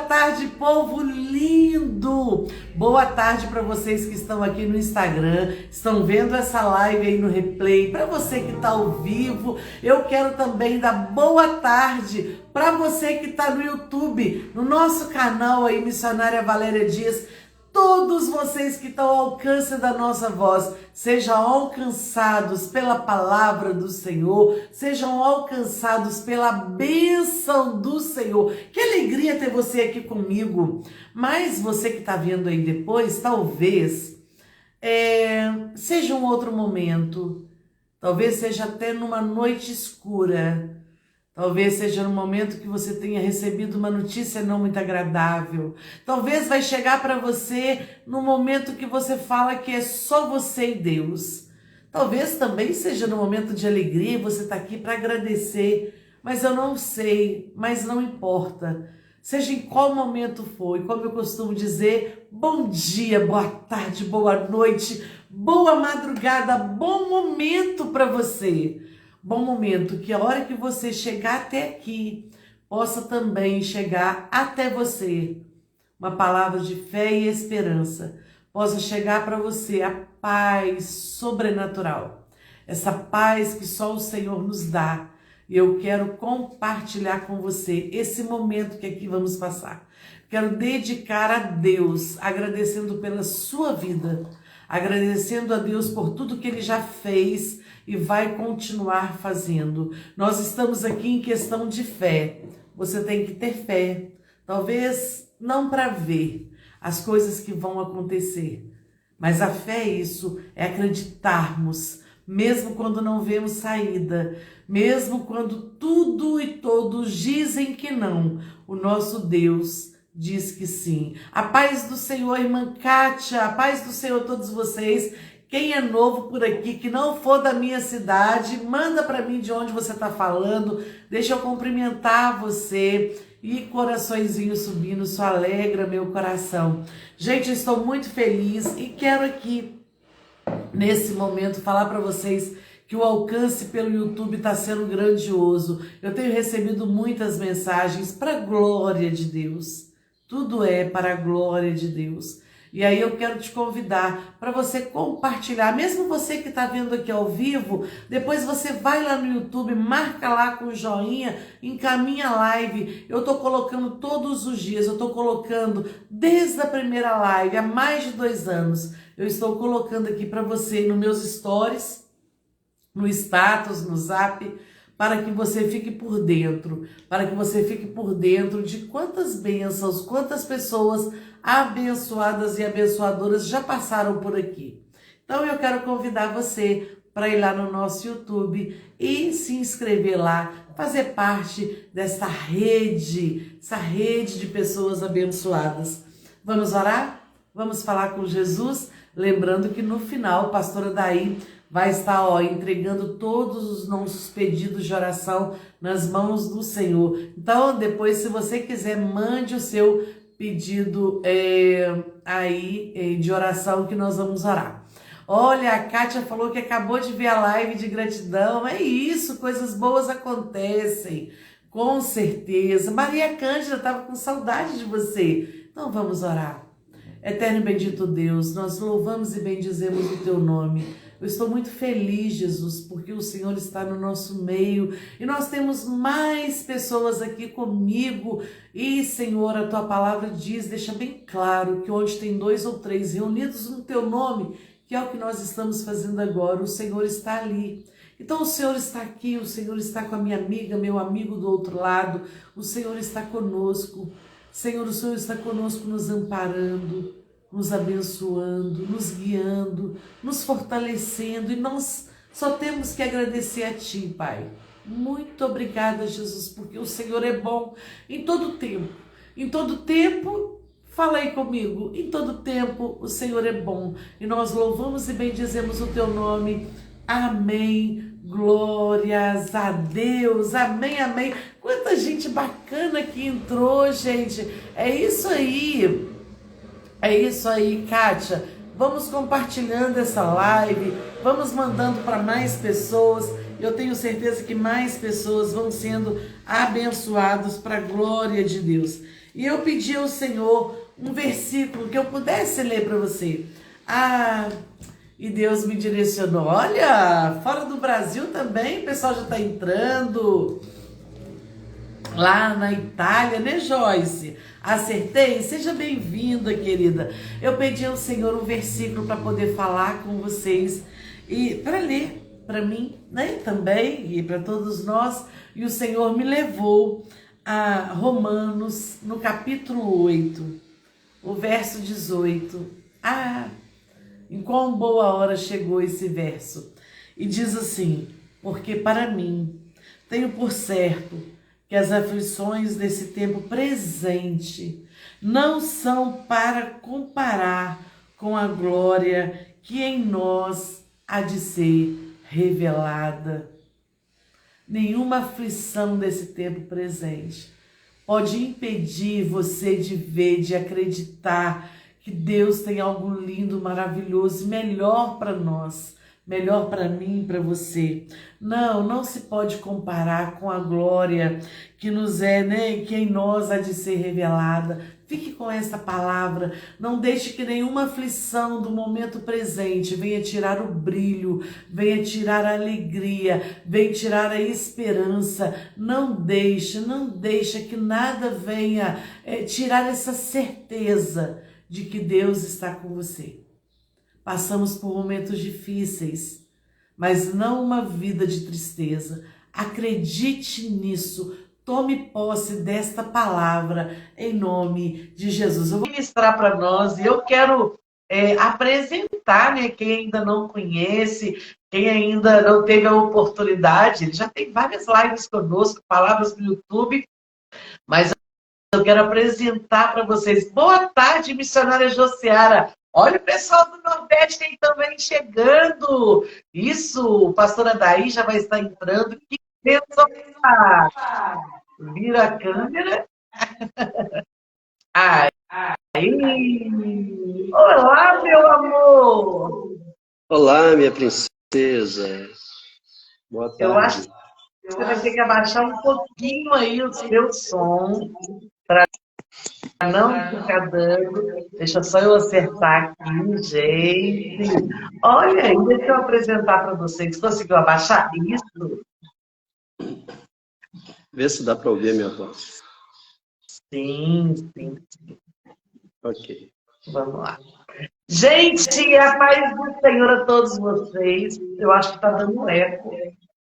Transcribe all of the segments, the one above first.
tarde, povo lindo! Boa tarde para vocês que estão aqui no Instagram, estão vendo essa live aí no replay. Para você que está ao vivo, eu quero também dar boa tarde para você que está no YouTube, no nosso canal aí, Missionária Valéria Dias. Todos vocês que estão ao alcance da nossa voz, sejam alcançados pela palavra do Senhor, sejam alcançados pela bênção do Senhor. Que alegria ter você aqui comigo. Mas você que está vendo aí depois, talvez seja um outro momento, talvez seja até numa noite escura. Talvez seja no momento que você tenha recebido uma notícia não muito agradável. Talvez vai chegar para você no momento que você fala que é só você e Deus. Talvez também seja no momento de alegria, você está aqui para agradecer. Mas eu não sei, mas não importa. Seja em qual momento for, e como eu costumo dizer, bom dia, boa tarde, boa noite, boa madrugada, bom momento para você. Bom momento, que a hora que você chegar até aqui, possa também chegar até você uma palavra de fé e esperança, possa chegar para você a paz sobrenatural, essa paz que só o Senhor nos dá. E eu quero compartilhar com você esse momento que aqui vamos passar. Quero dedicar a Deus, agradecendo pela sua vida, agradecendo a Deus por tudo que Ele já fez e vai continuar fazendo. Nós estamos aqui em questão de fé. Você tem que ter fé, talvez não para ver as coisas que vão acontecer, mas a fé é isso, é acreditarmos, mesmo quando não vemos saída, mesmo quando tudo e todos dizem que não, o nosso Deus diz que sim. A paz do Senhor, irmã Kátia, a paz do Senhor a todos vocês. Quem é novo por aqui, que não for da minha cidade, manda para mim de onde você está falando, deixa eu cumprimentar você. E coraçõezinho subindo, isso alegra meu coração. Gente, eu estou muito feliz e quero aqui, nesse momento, falar para vocês que o alcance pelo YouTube está sendo grandioso. Eu tenho recebido muitas mensagens para a glória de Deus. Tudo é para a glória de Deus. E aí eu quero te convidar para você compartilhar, mesmo você que está vendo aqui ao vivo, depois você vai lá no YouTube, marca lá com o joinha, encaminha a live. Eu estou colocando todos os dias, eu estou colocando desde a primeira live, há mais de 2 anos, eu estou colocando aqui para você nos meus stories, no status, no zap, para que você fique por dentro, de quantas bênçãos, quantas pessoas abençoadas e abençoadoras já passaram por aqui. Então eu quero convidar você para ir lá no nosso YouTube e se inscrever lá, fazer parte dessa rede, essa rede de pessoas abençoadas. Vamos orar? Vamos falar com Jesus? Lembrando que no final, a pastora Daí vai estar entregando todos os nossos pedidos de oração nas mãos do Senhor. Então, depois, se você quiser, mande o seu pedido de oração que nós vamos orar. Olha, a Kátia falou que acabou de ver a live de gratidão. É isso, coisas boas acontecem, com certeza. Maria Cândida estava com saudade de você. Então, vamos orar. Eterno e bendito Deus, nós louvamos e bendizemos o teu nome. Eu estou muito feliz, Jesus, porque o Senhor está no nosso meio e nós temos mais pessoas aqui comigo. E, Senhor, a tua palavra diz, deixa bem claro que onde tem 2 ou 3 reunidos no teu nome, que é o que nós estamos fazendo agora, o Senhor está ali. Então o Senhor está aqui, o Senhor está com a minha amiga, meu amigo do outro lado, o Senhor está conosco. Senhor, o Senhor está conosco nos amparando, nos abençoando, nos guiando, nos fortalecendo, e nós só temos que agradecer a Ti, Pai. Muito obrigada, Jesus, porque o Senhor é bom em todo tempo. Em todo tempo, fala aí comigo, em todo tempo o Senhor é bom. E nós louvamos e bendizemos o Teu nome. Amém. Glórias a Deus. Amém, amém. Quanta gente bacana que entrou, gente. É isso aí. É isso aí, Kátia. Vamos compartilhando essa live, vamos mandando para mais pessoas. Eu tenho certeza que mais pessoas vão sendo abençoadas para a glória de Deus. E eu pedi ao Senhor um versículo que eu pudesse ler para você. Ah, e Deus me direcionou. Olha, fora do Brasil também o pessoal já está entrando. Lá na Itália, né, Joyce? Acertei? Seja bem-vinda, querida. Eu pedi ao Senhor um versículo para poder falar com vocês e para ler para mim, né, também, e para todos nós. E o Senhor me levou a Romanos, no capítulo 8, o verso 18. Ah, em quão boa hora chegou esse verso. E diz assim: porque para mim tenho por certo que as aflições desse tempo presente não são para comparar com a glória que em nós há de ser revelada. Nenhuma aflição desse tempo presente pode impedir você de ver, de acreditar que Deus tem algo lindo, maravilhoso e melhor para nós, melhor para mim, para você. Não, não se pode comparar com a glória que nos é, né, que em nós há de ser revelada. Fique com essa palavra, não deixe que nenhuma aflição do momento presente venha tirar o brilho, venha tirar a alegria, venha tirar a esperança. Não deixa que nada venha tirar essa certeza de que Deus está com você. Passamos por momentos difíceis, mas não uma vida de tristeza. Acredite nisso. Tome posse desta palavra em nome de Jesus. Eu vou ministrar para nós e eu quero apresentar, né, quem ainda não conhece, quem ainda não teve a oportunidade. Ele já tem várias lives conosco, palavras no YouTube, mas eu quero apresentar para vocês. Boa tarde, missionária Josiara. Olha o pessoal do Nordeste aí também chegando. Isso, pastora Daí já vai estar entrando. Que bênção! Vira a câmera. Aí. Olá, meu amor. Olá, minha princesa. Boa tarde. Eu acho que você vai ter que abaixar um pouquinho aí o seu som para não ficar dando. Deixa só eu acertar aqui, gente. Olha aí, deixa eu apresentar para vocês. Conseguiu abaixar isso? Vê se dá para ouvir a minha voz. Sim. Ok. Vamos lá. Gente, a paz do Senhor a todos vocês. Eu acho que está dando eco.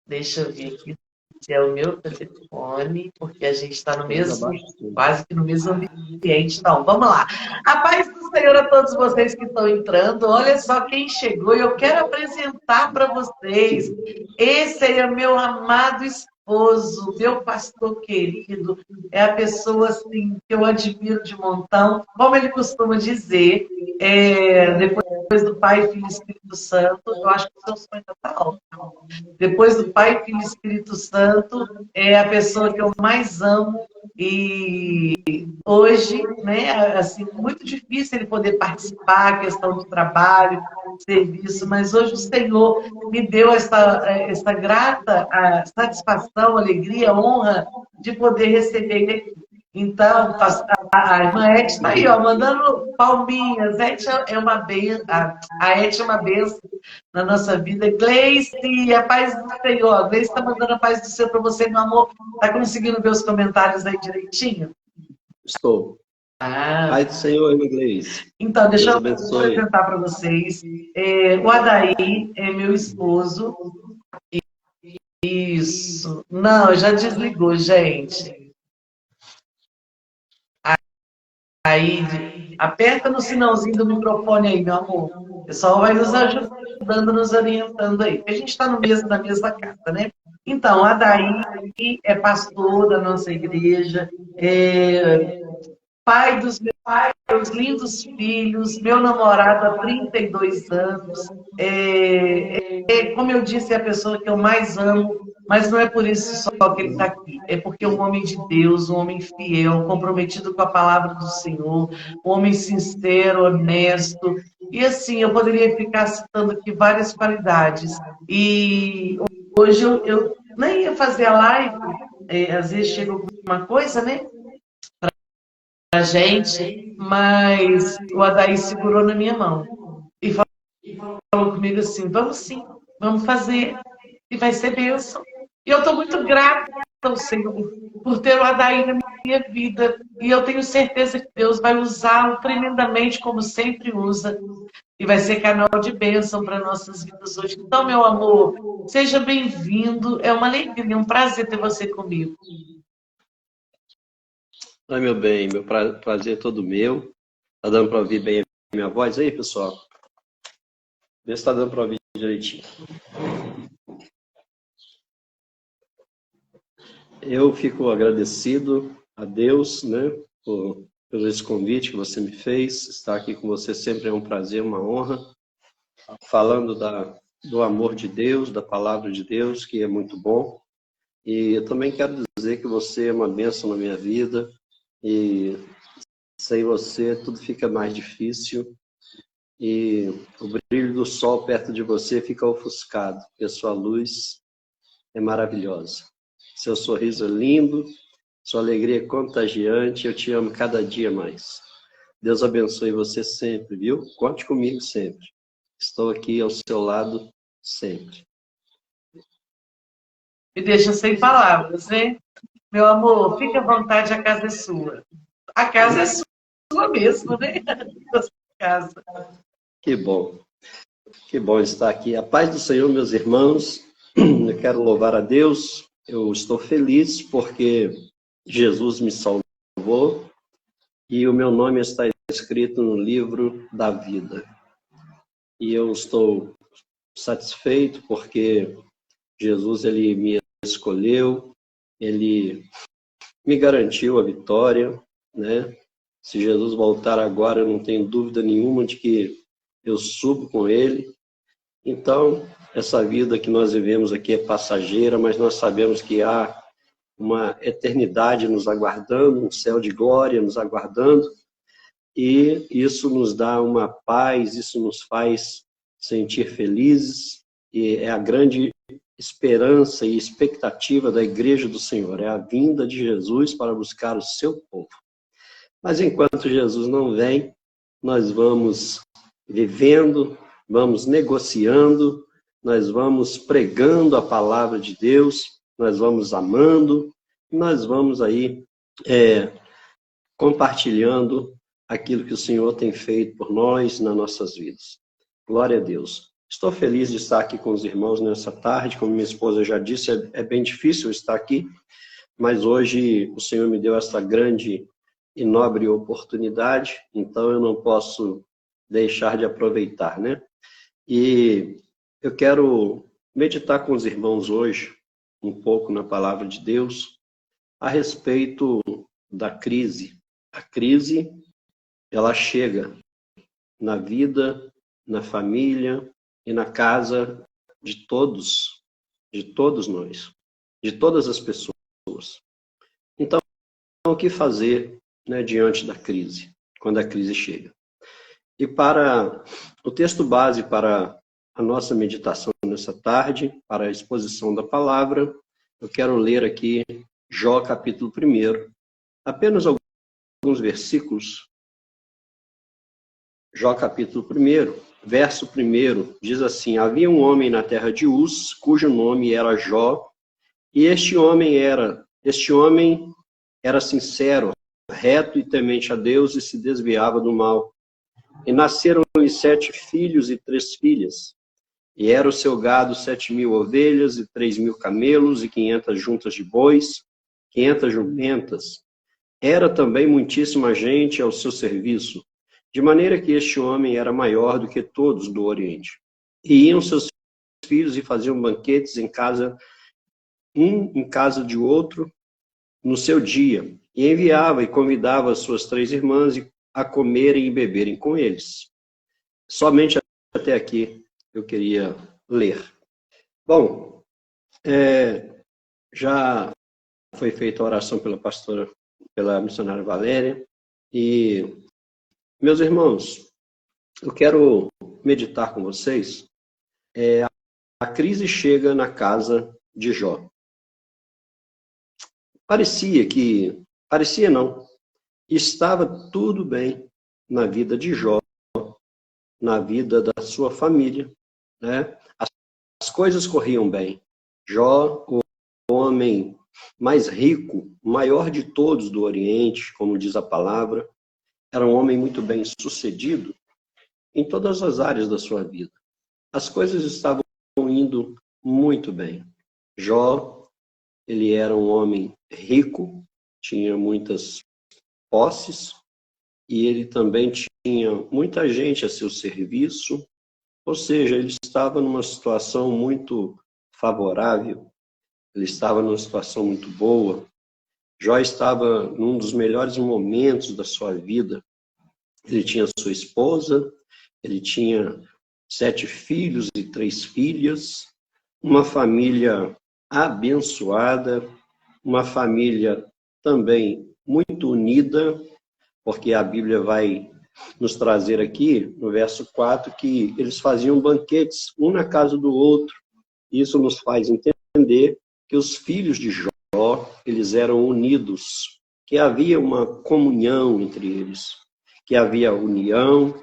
Deixa eu ver aqui se é o meu telefone, porque a gente está no mesmo, quase que no mesmo ambiente. Então, vamos lá. A paz do Senhor a todos vocês que estão entrando. Olha só quem chegou e eu quero apresentar para vocês. Esse é o meu amado esposo, meu pastor querido. É a pessoa assim, que eu admiro de montão. Como ele costuma dizer, depois do Pai, Filho e Espírito Santo, eu acho que o seu sonho está alto. Depois do Pai, Filho e Espírito Santo, é a pessoa que eu mais amo. E hoje, né, assim, muito difícil ele poder participar, questão de trabalho, serviço, mas hoje o Senhor me deu essa grata satisfação, alegria, honra de poder receber ele aqui. Então, a irmã Ete está aí, ó, mandando palminhas. Ete é uma benção, a Ete é uma benção na nossa vida. Gleice, a paz do Senhor. A Gleice está mandando a paz do Senhor para você, meu amor. Está conseguindo ver os comentários aí direitinho? Estou. Paz do Senhor, Gleice. Então, deixa eu apresentar para vocês. O Adaí é meu esposo. Isso. Não, já desligou, gente. Aí, aperta no sinalzinho do microfone aí, meu amor. O pessoal vai nos ajudando, nos orientando aí. Porque a gente está na mesma casa, né? Então, a Daí é pastor da nossa igreja, pai dos meus lindos filhos, meu namorado há 32 anos. Como eu disse, é a pessoa que eu mais amo, mas não é por isso só que ele está aqui. É porque é um homem de Deus, um homem fiel, comprometido com a palavra do Senhor, um homem sincero, honesto. E assim, eu poderia ficar citando aqui várias qualidades. E hoje eu nem ia fazer a live, às vezes chega alguma coisa, né? a gente, mas o Adair segurou na minha mão e falou comigo assim, vamos sim, vamos fazer, e vai ser bênção. E eu estou muito grata ao Senhor por ter o Adair na minha vida, e eu tenho certeza que Deus vai usá-lo tremendamente, como sempre usa, e vai ser canal de bênção para nossas vidas hoje. Então, meu amor, seja bem-vindo, é uma alegria, um prazer ter você comigo. Ai, meu bem, meu prazer é todo meu. Tá dando para ouvir bem a minha voz aí, pessoal? Vê se tá dando para ouvir direitinho. Eu fico agradecido a Deus, né, por esse convite que você me fez. Estar aqui com você sempre é um prazer, uma honra. Falando do amor de Deus, da palavra de Deus, que é muito bom. E eu também quero dizer que você é uma bênção na minha vida. E sem você tudo fica mais difícil. E o brilho do sol perto de você fica ofuscado, porque a sua luz é maravilhosa. Seu sorriso é lindo, sua alegria é contagiante, eu te amo cada dia mais. Deus abençoe você sempre, viu? Conte comigo sempre. Estou aqui ao seu lado sempre. Me deixa sem palavras, né? Meu amor, fique à vontade, a casa é sua. A casa é sua mesmo, né? A sua casa. Que bom estar aqui. A paz do Senhor, meus irmãos. Eu quero louvar a Deus. Eu estou feliz porque Jesus me salvou e o meu nome está escrito no livro da vida. E eu estou satisfeito porque Jesus, ele me escolheu, ele me garantiu a vitória, né? Se Jesus voltar agora, eu não tenho dúvida nenhuma de que eu subo com ele. Então, essa vida que nós vivemos aqui é passageira, mas nós sabemos que há uma eternidade nos aguardando, um céu de glória nos aguardando, e isso nos dá uma paz, isso nos faz sentir felizes, e é a grande esperança e expectativa da Igreja do Senhor, é a vinda de Jesus para buscar o seu povo. Mas enquanto Jesus não vem, nós vamos vivendo, vamos negociando, nós vamos pregando a palavra de Deus, nós vamos amando, nós vamos aí compartilhando aquilo que o Senhor tem feito por nós nas nossas vidas. Glória a Deus. Estou feliz de estar aqui com os irmãos nessa tarde, como minha esposa já disse, é bem difícil estar aqui, mas hoje o Senhor me deu essa grande e nobre oportunidade, então eu não posso deixar de aproveitar, né? E eu quero meditar com os irmãos hoje, um pouco na palavra de Deus, a respeito da crise. A crise, ela chega na vida, na família e na casa de todos nós, de todas as pessoas. Então, o que fazer, né, diante da crise, quando a crise chega? E para o texto base para a nossa meditação nessa tarde, para a exposição da palavra, eu quero ler aqui Jó capítulo 1, apenas alguns versículos. Jó capítulo 1, verso 1, diz assim: havia um homem na terra de Uz, cujo nome era Jó, e este homem era sincero, reto e temente a Deus, e se desviava do mal. E nasceram-lhe 7 filhos e 3 filhas. E era o seu gado 7.000 ovelhas e 3.000 camelos e 500 juntas de bois, 500 jumentas. Era também muitíssima gente ao seu serviço, de maneira que este homem era maior do que todos do Oriente. E iam seus filhos e faziam banquetes em casa, um em casa de outro, no seu dia. E enviava e convidava as suas 3 irmãs a comerem e beberem com eles. Somente até aqui eu queria ler. Bom, já foi feita a oração pela missionária Valéria, e, meus irmãos, eu quero meditar com vocês. A crise chega na casa de Jó. Parecia não. estava tudo bem na vida de Jó, na vida da sua família, né? As coisas corriam bem. Jó, o homem mais rico, maior de todos do Oriente, como diz a palavra, era um homem muito bem sucedido em todas as áreas da sua vida. As coisas estavam indo muito bem. Jó, ele era um homem rico, tinha muitas posses, e ele também tinha muita gente a seu serviço, ou seja, ele estava numa situação muito favorável, ele estava numa situação muito boa. Jó estava num dos melhores momentos da sua vida. Ele tinha sua esposa, ele tinha 7 filhos e 3 filhas, uma família abençoada, uma família também muito unida, porque a Bíblia vai nos trazer aqui, no verso 4, que eles faziam banquetes, um na casa do outro. Isso nos faz entender que os filhos de Jó, eles eram unidos, que havia uma comunhão entre eles, que havia união,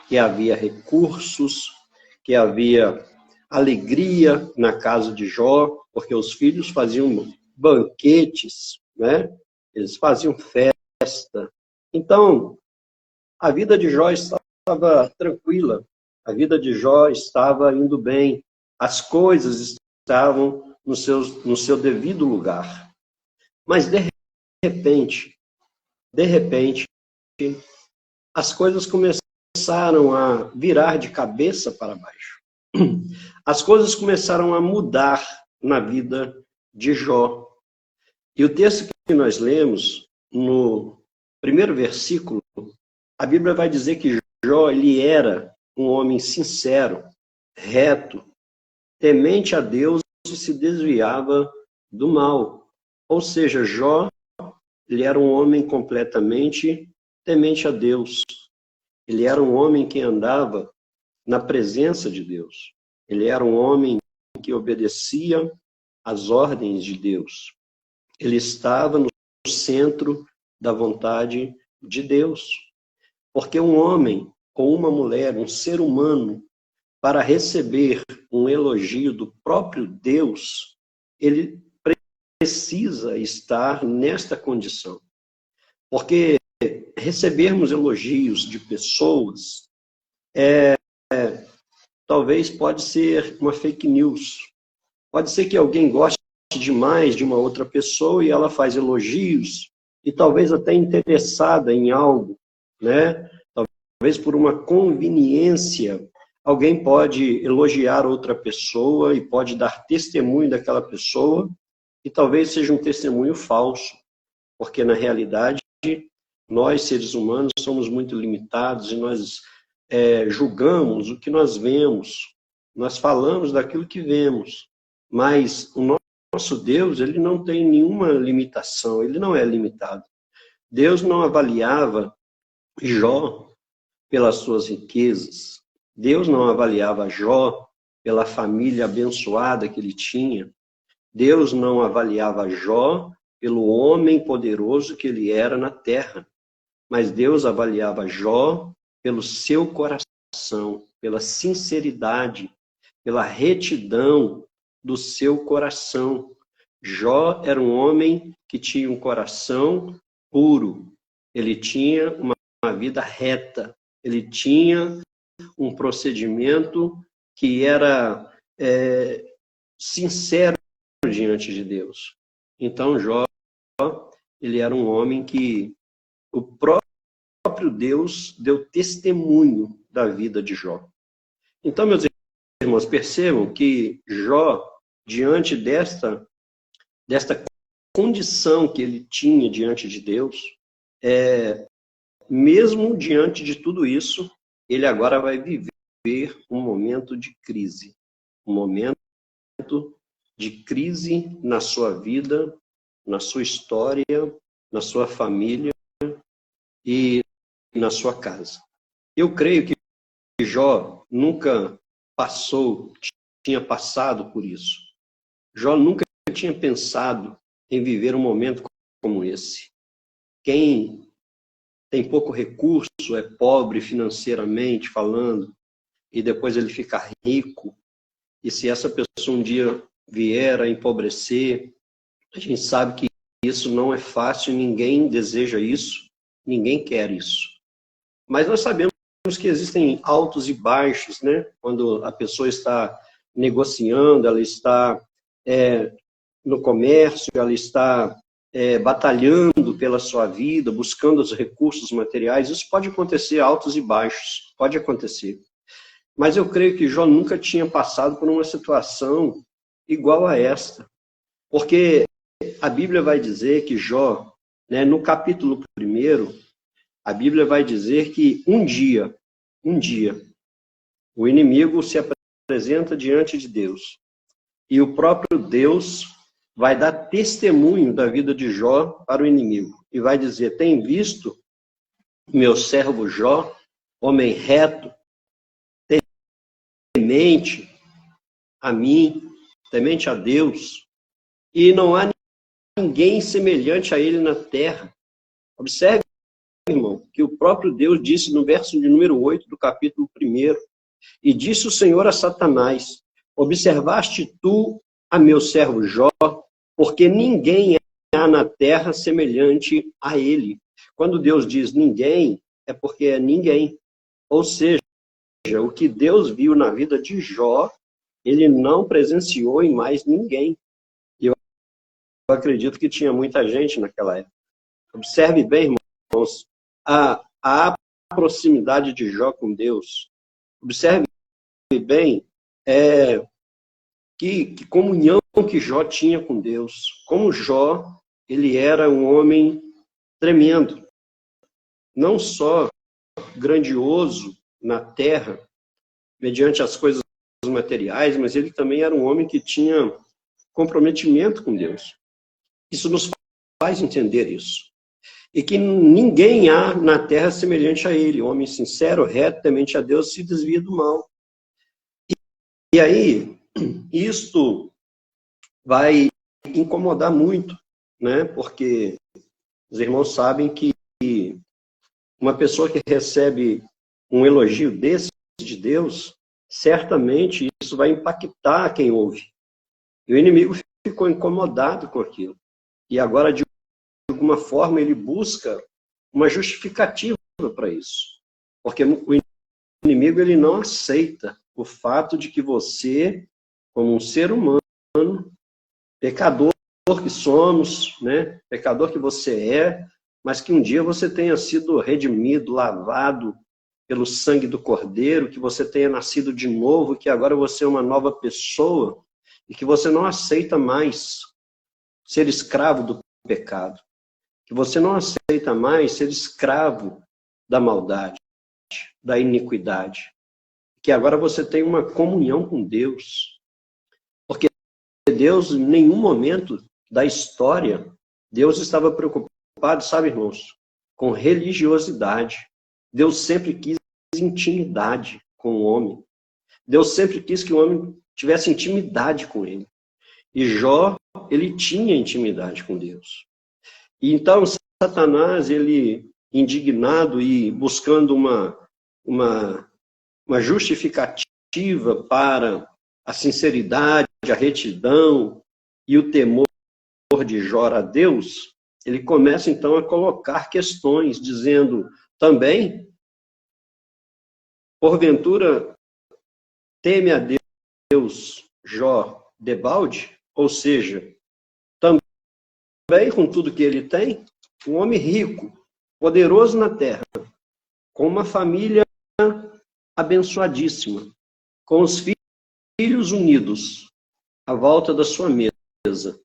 que havia recursos, que havia alegria na casa de Jó, porque os filhos faziam banquetes, né? Eles faziam festa. Então, a vida de Jó estava tranquila, a vida de Jó estava indo bem, as coisas estavam no seu devido lugar. Mas, de repente, as coisas começaram a virar de cabeça para baixo. As coisas começaram a mudar na vida de Jó. E o texto que nós lemos, no primeiro versículo, a Bíblia vai dizer que Jó, ele era um homem sincero, reto, temente a Deus e se desviava do mal. Ou seja, Jó, ele era um homem completamente temente a Deus. Ele era um homem que andava na presença de Deus. Ele era um homem que obedecia às ordens de Deus. Ele estava no centro da vontade de Deus. Porque um homem ou uma mulher, um ser humano, para receber um elogio do próprio Deus, ele precisa estar nesta condição. Porque recebermos elogios de pessoas talvez pode ser uma fake news. Pode ser que alguém goste demais de uma outra pessoa e ela faz elogios e talvez até interessada em algo, né? Talvez por uma conveniência, alguém pode elogiar outra pessoa e pode dar testemunho daquela pessoa e talvez seja um testemunho falso, porque na realidade nós, seres humanos, somos muito limitados e nós julgamos o que nós vemos, nós falamos daquilo que vemos, mas o nosso Deus, ele não tem nenhuma limitação, ele não é limitado. Deus não avaliava Jó pelas suas riquezas, Deus não avaliava Jó pela família abençoada que ele tinha, Deus não avaliava Jó pelo homem poderoso que ele era na terra, mas Deus avaliava Jó pelo seu coração, pela sinceridade, pela retidão do seu coração. Jó era um homem que tinha um coração puro, ele tinha uma vida reta, ele tinha um procedimento que era sincero diante de Deus. Então, Jó, ele era um homem que o próprio Deus deu testemunho da vida de Jó. Então, meus irmãos, percebam que Jó, diante desta condição que ele tinha diante de Deus, mesmo diante de tudo isso, ele agora vai viver um momento de crise. Um momento de crise na sua vida, na sua história, na sua família e na sua casa. Eu creio que Jó nunca tinha passado por isso. Jó nunca tinha pensado em viver um momento como esse. Quem tem pouco recurso, é pobre financeiramente falando, e depois ele fica rico, e se essa pessoa um dia vier a empobrecer, a gente sabe que isso não é fácil, ninguém deseja isso, ninguém quer isso. Mas nós sabemos que existem altos e baixos, né? Quando a pessoa está negociando, ela está no comércio, ela está batalhando pela sua vida, buscando os recursos materiais, isso pode acontecer, altos e baixos, pode acontecer. Mas eu creio que Jó nunca tinha passado por uma situação igual a esta, porque a Bíblia vai dizer que Jó, né, no capítulo 1, a Bíblia vai dizer que um dia, o inimigo se apresenta diante de Deus, e o próprio Deus vai dar testemunho da vida de Jó para o inimigo, e vai dizer: tem visto meu servo Jó, homem reto, temente a mim, temente a Deus, e não há ninguém semelhante a ele na terra. Observe, irmão, que o próprio Deus disse no verso de número 8 do capítulo 1, e disse o Senhor a Satanás: observaste tu a meu servo Jó, porque ninguém há na terra semelhante a ele. Quando Deus diz ninguém, é porque é ninguém. Ou seja, o que Deus viu na vida de Jó, ele não presenciou em mais ninguém. E eu acredito que tinha muita gente naquela época. Observe bem, irmãos, a proximidade de Jó com Deus. Observe bem que comunhão que Jó tinha com Deus. Como Jó, ele era um homem tremendo. Não só grandioso na terra, mediante as coisas materiais, mas ele também era um homem que tinha comprometimento com Deus. Isso nos faz entender isso. E que ninguém há na terra semelhante a ele, homem sincero, reto, temente a Deus, se desvia do mal. E aí, isto vai incomodar muito, né? Porque os irmãos sabem que uma pessoa que recebe um elogio desse de Deus, certamente isso vai impactar quem ouve. E o inimigo ficou incomodado com aquilo. E agora, de alguma forma, ele busca uma justificativa para isso. Porque o inimigo ele não aceita o fato de que você, como um ser humano, pecador que somos, né? Pecador que você é, mas que um dia você tenha sido redimido, lavado pelo sangue do Cordeiro, que você tenha nascido de novo, que agora você é uma nova pessoa e que você não aceita mais ser escravo do pecado, que você não aceita mais ser escravo da maldade, da iniquidade, que agora você tem uma comunhão com Deus, porque Deus, em nenhum momento da história, Deus estava preocupado, sabe, irmãos, com religiosidade. Deus sempre quis intimidade com o homem. Deus sempre quis que o homem tivesse intimidade com ele. E Jó, ele tinha intimidade com Deus. E então, Satanás, ele, indignado e buscando uma justificativa para a sinceridade, a retidão e o temor de Jó a Deus, ele começa então a colocar questões, dizendo também, porventura, teme a Deus Jó debalde, ou seja, também com tudo que ele tem, um homem rico, poderoso na terra, com uma família abençoadíssima, com os filhos unidos à volta da sua mesa.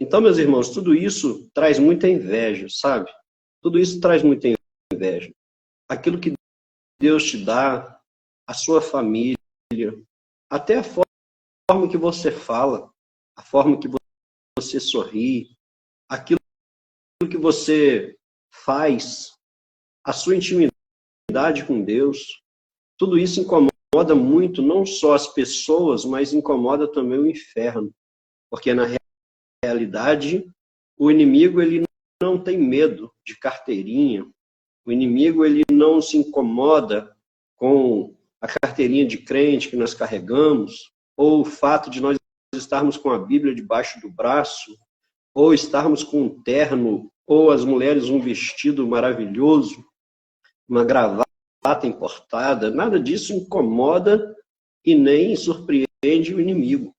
Então, meus irmãos, tudo isso traz muita inveja, sabe? Tudo isso traz muita inveja. Aquilo que Deus te dá, a sua família, até a forma que você fala, a forma que você sorri, aquilo que você faz, a sua intimidade com Deus, tudo isso incomoda muito, não só as pessoas, mas incomoda também o inferno. Porque na realidade, o inimigo ele não tem medo de carteirinha. O inimigo, ele não se incomoda com a carteirinha de crente que nós carregamos, ou o fato de nós estarmos com a Bíblia debaixo do braço, ou estarmos com um terno, ou as mulheres um vestido maravilhoso, uma gravata importada. Nada disso incomoda e nem surpreende o inimigo.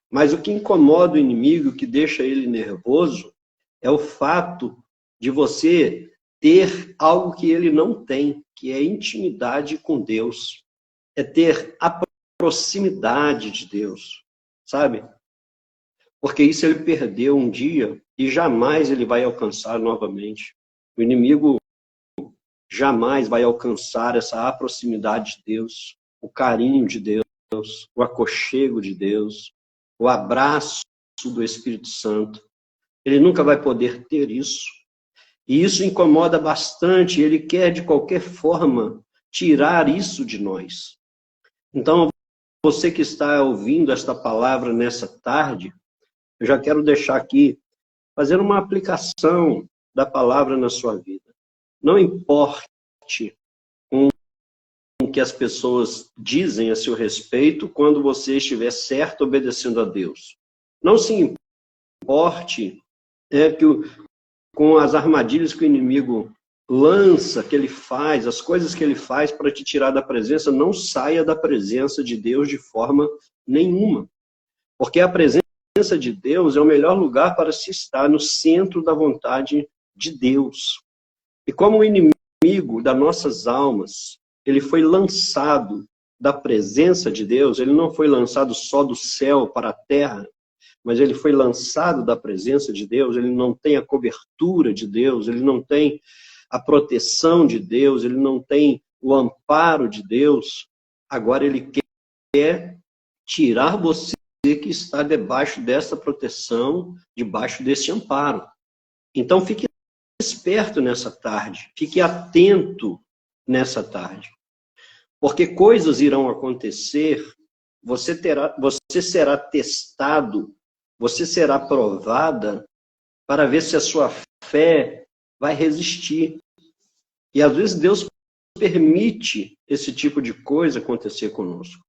Mas o que incomoda o inimigo, o que deixa ele nervoso, é o fato de você ter algo que ele não tem, que é intimidade com Deus. É ter a proximidade de Deus, sabe? Porque isso ele perdeu um dia e jamais ele vai alcançar novamente. O inimigo jamais vai alcançar essa proximidade de Deus, o carinho de Deus, o aconchego de Deus, o abraço do Espírito Santo. Ele nunca vai poder ter isso. E isso incomoda bastante, ele quer de qualquer forma tirar isso de nós. Então, você que está ouvindo esta palavra nessa tarde, eu já quero deixar aqui, fazer uma aplicação da palavra na sua vida. Não importe com o que as pessoas dizem a seu respeito quando você estiver certo obedecendo a Deus. Não se importe com as armadilhas que o inimigo lança, que ele faz, as coisas que ele faz para te tirar da presença. Não saia da presença de Deus de forma nenhuma. Porque a presença de Deus é o melhor lugar para se estar, no centro da vontade de Deus. E como o inimigo das nossas almas, ele foi lançado da presença de Deus, ele não foi lançado só do céu para a terra, mas ele foi lançado da presença de Deus, ele não tem a cobertura de Deus, ele não tem a proteção de Deus, ele não tem o amparo de Deus. Agora ele quer tirar você que está debaixo dessa proteção, debaixo desse amparo. Então fique esperto nessa tarde, fique atento nessa tarde. Porque coisas irão acontecer, você será testado, você será provada para ver se a sua fé vai resistir. E às vezes Deus permite esse tipo de coisa acontecer conosco.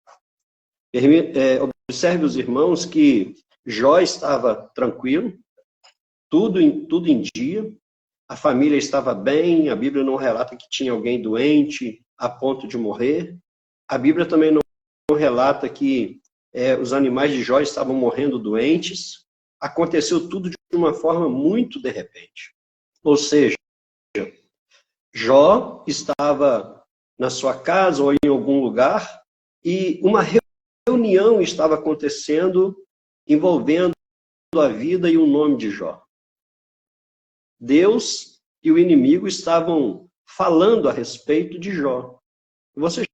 Observe os irmãos que Jó estava tranquilo, tudo em dia, a família estava bem, a Bíblia não relata que tinha alguém doente a ponto de morrer. A Bíblia também não relata que os animais de Jó estavam morrendo doentes. Aconteceu tudo de uma forma muito de repente. Ou seja, Jó estava na sua casa ou em algum lugar e uma reunião estava acontecendo envolvendo a vida e o nome de Jó. Deus e o inimigo estavam falando a respeito de Jó. Você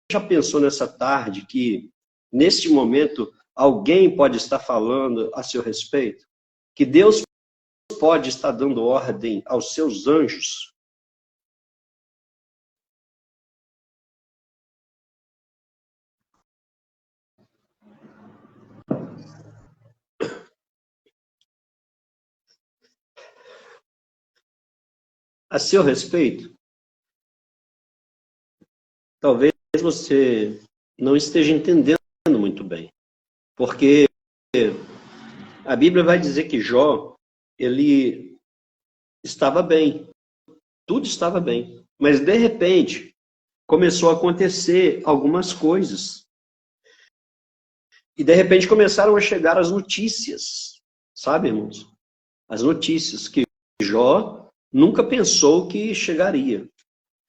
já pensou nessa tarde que, neste momento, alguém pode estar falando a seu respeito? Que Deus pode estar dando ordem aos seus anjos? A seu respeito? Talvez você não esteja entendendo muito bem. Porque a Bíblia vai dizer que Jó, ele estava bem. Tudo estava bem. Mas, de repente, começou a acontecer algumas coisas. E, de repente, começaram a chegar as notícias. Sabe, irmãos? As notícias que Jó nunca pensou que chegaria.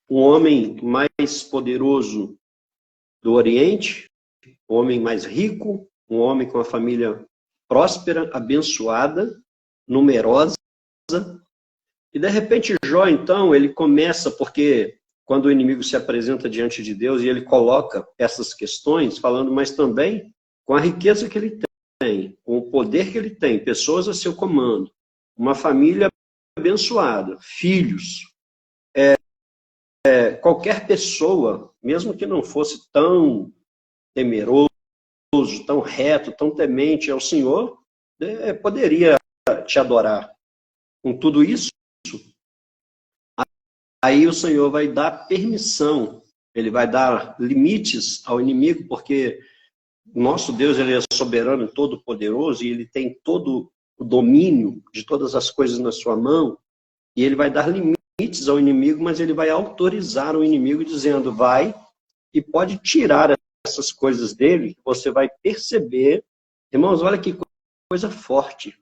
O homem mais poderoso do Oriente, o homem mais rico, um homem com uma família próspera, abençoada, numerosa. E de repente Jó, então, ele começa, porque quando o inimigo se apresenta diante de Deus e ele coloca essas questões, falando, mas também com a riqueza que ele tem, com o poder que ele tem, pessoas a seu comando, uma família abençoada, filhos, qualquer pessoa, mesmo que não fosse tão temeroso, tão reto, tão temente ao Senhor, poderia te adorar. Com tudo isso, aí o Senhor vai dar permissão, ele vai dar limites ao inimigo, porque nosso Deus, ele é soberano e todo-poderoso, e ele tem todo o domínio de todas as coisas na sua mão, e ele vai dar limites ao inimigo, mas ele vai autorizar o inimigo dizendo, vai e pode tirar essas coisas dele, você vai perceber. Irmãos, olha que coisa forte,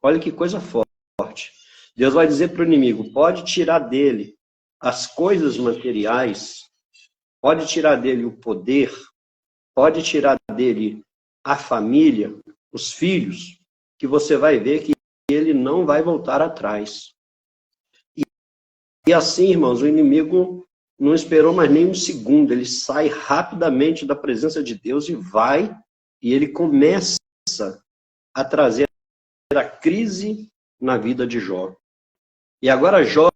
olha que coisa forte. Deus vai dizer para o inimigo, pode tirar dele as coisas materiais, pode tirar dele o poder, pode tirar dele a família, os filhos, que você vai ver que ele não vai voltar atrás. E assim, irmãos, o inimigo não esperou mais nem um segundo, ele sai rapidamente da presença de Deus e vai, e ele começa a trazer a crise na vida de Jó. E agora Jó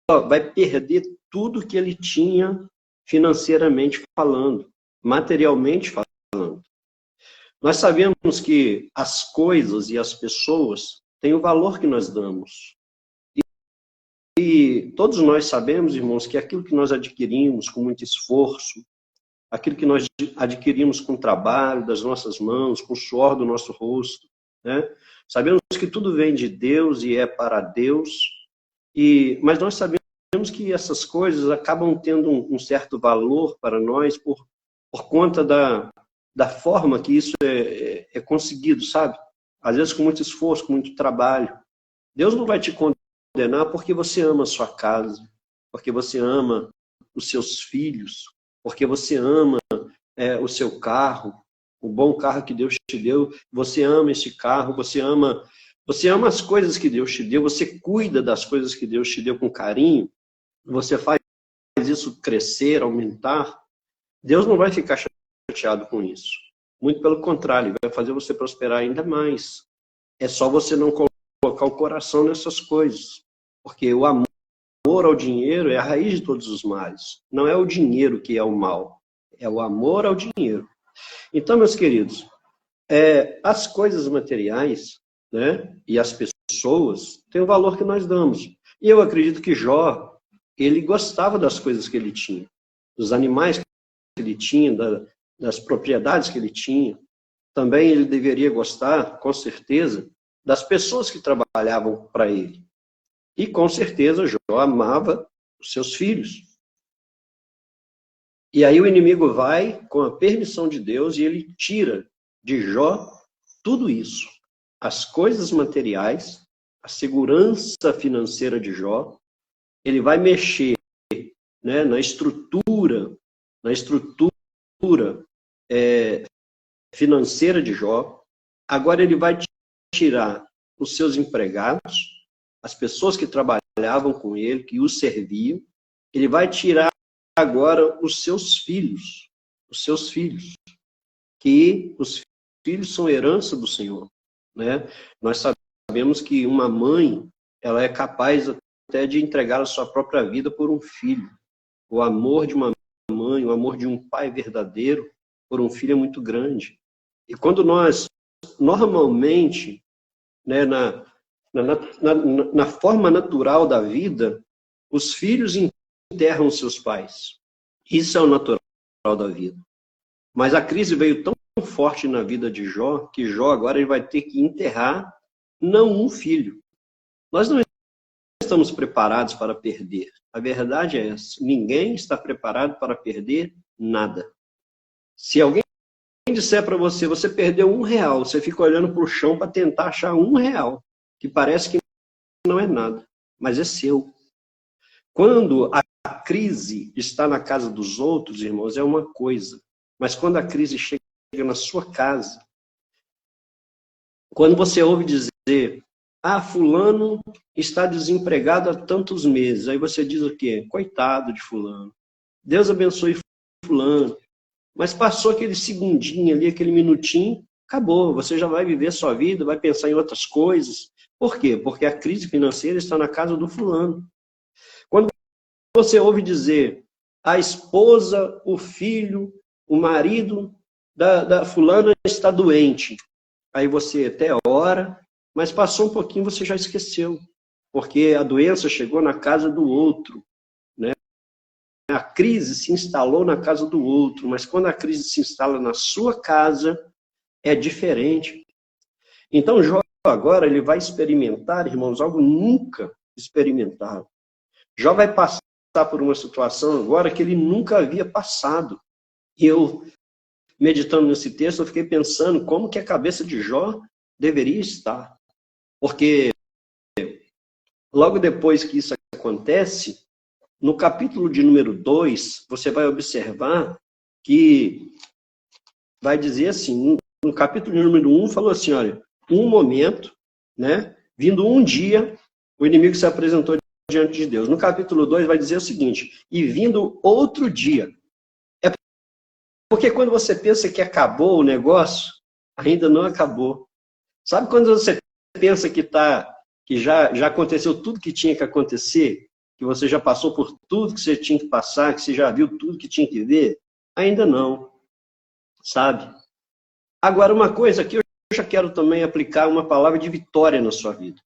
vai perder tudo que ele tinha financeiramente falando, materialmente falando. Nós sabemos que as coisas e as pessoas têm o valor que nós damos. E todos nós sabemos, irmãos, que aquilo que nós adquirimos com muito esforço, aquilo que nós adquirimos com o trabalho das nossas mãos, com o suor do nosso rosto, né? Sabemos que tudo vem de Deus e é para Deus, mas nós sabemos que essas coisas acabam tendo um certo valor para nós por conta da forma que isso é conseguido, sabe? Às vezes com muito esforço, com muito trabalho. Deus não vai te condenar porque você ama a sua casa, porque você ama os seus filhos, porque você ama o seu carro, o bom carro que Deus te deu, você ama esse carro, você ama as coisas que Deus te deu, você cuida das coisas que Deus te deu com carinho, você faz isso crescer, aumentar. Deus não vai ficar chateado com isso. Muito pelo contrário, vai fazer você prosperar ainda mais. É só você não colocar o coração nessas coisas. Porque o amor ao dinheiro é a raiz de todos os males. Não é o dinheiro que é o mal. É o amor ao dinheiro. Então, meus queridos, as coisas materiais, né, e as pessoas têm o valor que nós damos. E eu acredito que Jó, ele gostava das coisas que ele tinha. Dos animais que ele tinha, das propriedades que ele tinha. Também ele deveria gostar, com certeza, das pessoas que trabalhavam para ele. E com certeza Jó amava os seus filhos. E aí o inimigo vai, com a permissão de Deus, e ele tira de Jó tudo isso. As coisas materiais, a segurança financeira de Jó, ele vai mexer, né, na estrutura financeira de Jó. Agora ele vai tirar os seus empregados, as pessoas que trabalhavam com ele, que o serviam. Ele vai tirar agora os seus filhos, que os filhos são herança do Senhor, né? Nós sabemos que uma mãe, ela é capaz até de entregar a sua própria vida por um filho. O amor de uma mãe, o amor de um pai verdadeiro por um filho é muito grande. E quando nós, normalmente, né, na forma natural da vida, os filhos enterram seus pais. Isso é o natural da vida. Mas a crise veio tão forte na vida de Jó, que Jó agora ele vai ter que enterrar não um filho. Nós não estamos preparados para perder. A verdade é essa. Ninguém está preparado para perder nada. Se alguém disser para você, você perdeu R$1, você fica olhando para o chão para tentar achar R$1, que parece que não é nada, mas é seu. Quando a crise está na casa dos outros, irmãos, é uma coisa. Mas quando a crise chega na sua casa, quando você ouve dizer, fulano está desempregado há tantos meses, aí você diz o quê? Coitado de fulano. Deus abençoe fulano. Mas passou aquele segundinho ali, aquele minutinho, acabou. Você já vai viver sua vida, vai pensar em outras coisas. Por quê? Porque a crise financeira está na casa do fulano. Quando você ouve dizer, a esposa, o filho, o marido da fulana está doente, aí você até ora, mas passou um pouquinho, você já esqueceu. Porque a doença chegou na casa do outro, né? a crise se instalou na casa do outro, mas quando a crise se instala na sua casa, é diferente. Então, Jó agora ele vai experimentar, irmãos, algo nunca experimentado. Jó vai passar por uma situação agora que ele nunca havia passado. E eu, meditando nesse texto, eu fiquei pensando como que a cabeça de Jó deveria estar. Porque logo depois que isso acontece, no capítulo de número 2, você vai observar que vai dizer assim, no capítulo de número 1, falou assim, olha, um momento, né, vindo um dia, o inimigo se apresentou diante de Deus. No capítulo 2 vai dizer o seguinte, e vindo outro dia. É porque quando você pensa que acabou o negócio, ainda não acabou. Sabe quando você pensa que já aconteceu tudo que tinha que acontecer, que você já passou por tudo que você tinha que passar, que você já viu tudo que tinha que ver? Ainda não, sabe? Agora, uma coisa que eu já quero também aplicar uma palavra de vitória na sua vida.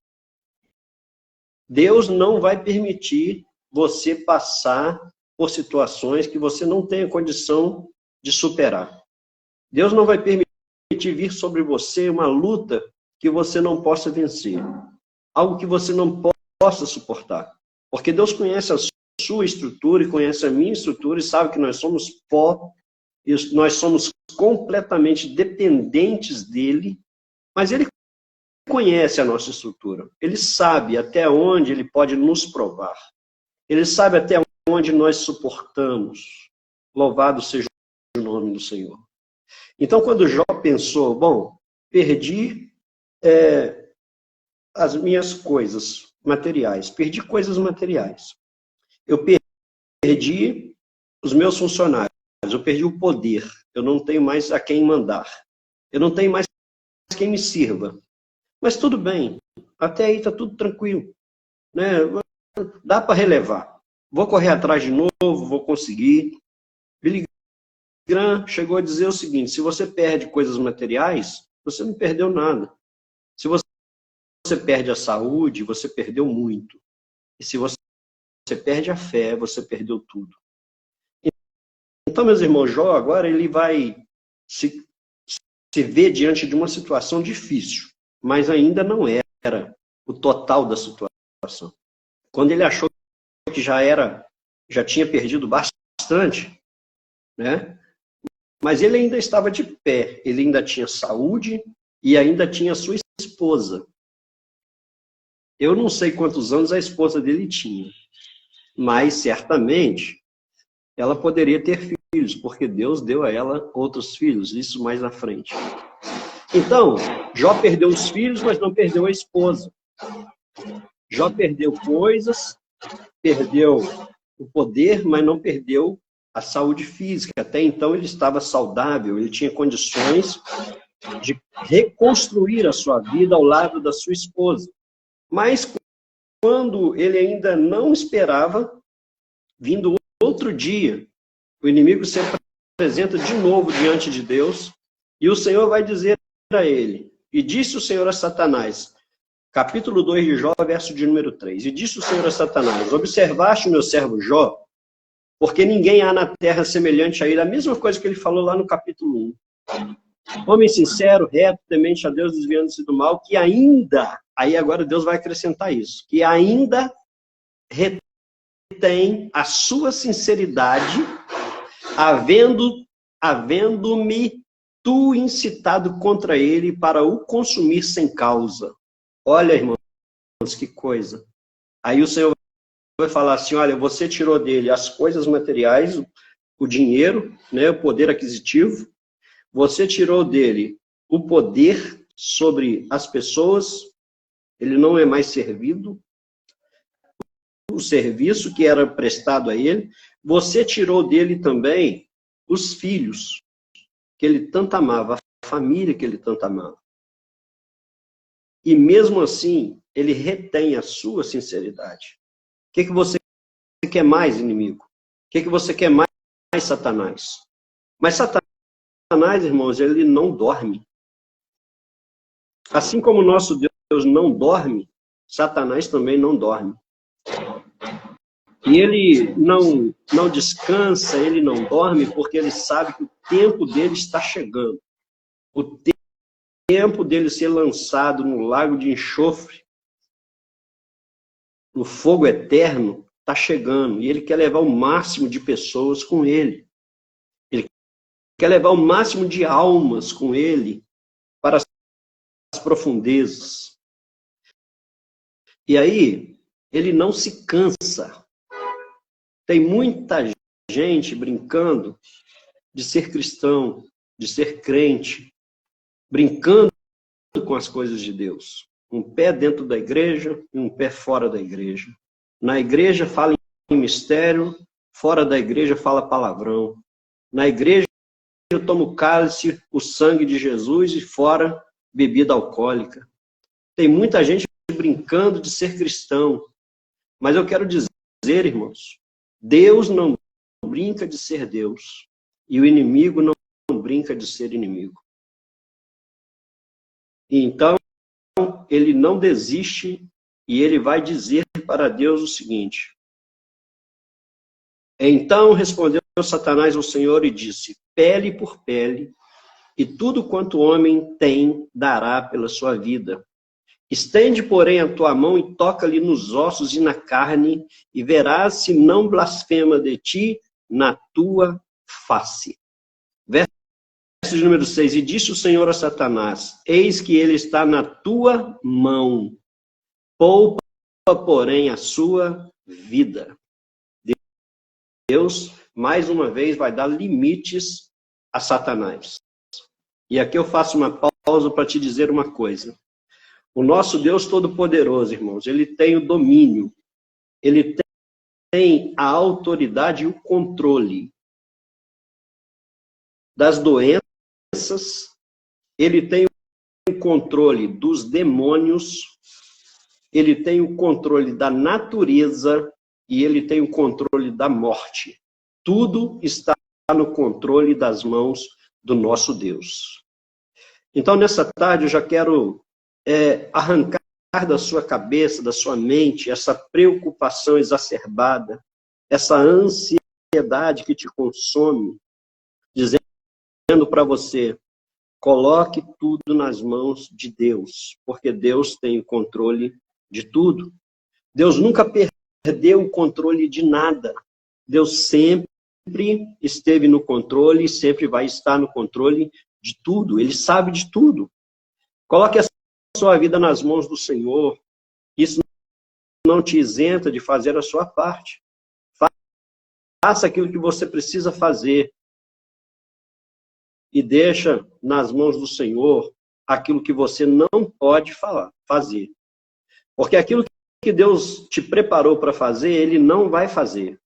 Deus não vai permitir você passar por situações que você não tenha condição de superar. Deus não vai permitir vir sobre você uma luta que você não possa vencer. Algo que você não possa suportar. Porque Deus conhece a sua estrutura e conhece a minha estrutura e sabe que nós somos pó, e nós somos completamente dependentes dele, mas ele conhece a nossa estrutura. Ele sabe até onde ele pode nos provar. Ele sabe até onde nós suportamos. Louvado seja o nome do Senhor. Então, quando Jó pensou, bom, perdi as minhas coisas materiais, perdi coisas materiais. Eu perdi os meus funcionários, eu perdi o poder, eu não tenho mais a quem mandar, eu não tenho mais quem me sirva. Mas tudo bem, até aí está tudo tranquilo, né? Dá para relevar. Vou correr atrás de novo, vou conseguir. Billy Graham chegou a dizer o seguinte, se você perde coisas materiais, você não perdeu nada. Se você perde a saúde, você perdeu muito. E se você perde a fé, você perdeu tudo. Então, meus irmãos, Jó agora ele vai se ver diante de uma situação difícil, mas ainda não era o total da situação. Quando ele achou que já tinha perdido bastante, né? Mas ele ainda estava de pé, ele ainda tinha saúde e ainda tinha sua esposa. Eu não sei quantos anos a esposa dele tinha, mas certamente ela poderia ter filhos, porque Deus deu a ela outros filhos, isso mais na frente. Então, Jó perdeu os filhos, mas não perdeu a esposa. Jó perdeu coisas, perdeu o poder, mas não perdeu a saúde física. Até então ele estava saudável, ele tinha condições de reconstruir a sua vida ao lado da sua esposa. Mas quando ele ainda não esperava, vindo outro dia, o inimigo se apresenta de novo diante de Deus, e o Senhor vai dizer a ele, e disse o Senhor a Satanás, capítulo 2 de Jó, verso de número 3, e disse o Senhor a Satanás, observaste o meu servo Jó, porque ninguém há na terra semelhante a ele, a mesma coisa que ele falou lá no capítulo 1. Homem sincero, reto, temente a Deus, desviando-se do mal, que ainda, aí agora Deus vai acrescentar isso, que ainda retém a sua sinceridade, havendo-me tu incitado contra ele para o consumir sem causa. Olha, irmãos, que coisa. Aí o Senhor vai falar assim, olha, você tirou dele as coisas materiais, o dinheiro, né, o poder aquisitivo, você tirou dele o poder sobre as pessoas, ele não é mais servido, o serviço que era prestado a ele, você tirou dele também os filhos que ele tanto amava, a família que ele tanto amava. E mesmo assim, ele retém a sua sinceridade. O que você quer mais, inimigo? O que você quer mais, Satanás? Mas Satanás, irmãos, ele não dorme. Assim como o nosso Deus não dorme, Satanás também não dorme. E ele não descansa, ele não dorme, porque ele sabe que o tempo dele está chegando. O tempo dele ser lançado no lago de enxofre, no fogo eterno, está chegando. E ele quer levar o máximo de pessoas com ele. Ele quer levar o máximo de almas com ele para as profundezas. E aí, ele não se cansa. Tem muita gente brincando de ser cristão, de ser crente, brincando com as coisas de Deus. Um pé dentro da igreja e um pé fora da igreja. Na igreja fala em mistério, fora da igreja fala palavrão. Na igreja eu tomo o cálice, o sangue de Jesus, e fora bebida alcoólica. Tem muita gente brincando de ser cristão. Mas eu quero dizer, irmãos, Deus não brinca de ser Deus. E o inimigo não brinca de ser inimigo. Então, ele não desiste e ele vai dizer para Deus o seguinte. Então respondeu Satanás ao Senhor e disse, pele por pele, e tudo quanto o homem tem dará pela sua vida. Estende, porém, a tua mão e toca-lhe nos ossos e na carne, e verás se não blasfema de ti na tua face. Verso de número 6. E disse o Senhor a Satanás, eis que ele está na tua mão, poupa, porém, a sua vida. Deus, mais uma vez, vai dar limites a Satanás. E aqui eu faço uma pausa para te dizer uma coisa. O nosso Deus Todo-Poderoso, irmãos, ele tem o domínio, ele tem a autoridade e o controle das doenças, ele tem o controle dos demônios, ele tem o controle da natureza e ele tem o controle da morte. Tudo está no controle das mãos do nosso Deus. Então, nessa tarde, eu já quero arrancar da sua cabeça, da sua mente, essa preocupação exacerbada, essa ansiedade que te consome, dizendo para você, coloque tudo nas mãos de Deus, porque Deus tem o controle de tudo. Deus nunca perdeu o controle de nada. Deus sempre esteve no controle e sempre vai estar no controle de tudo. Ele sabe de tudo. Coloque a sua vida nas mãos do Senhor. Isso não te isenta de fazer a sua parte. Faça aquilo que você precisa fazer. E deixa nas mãos do Senhor aquilo que você não pode fazer. Porque aquilo que Deus te preparou para fazer, Ele não vai fazer.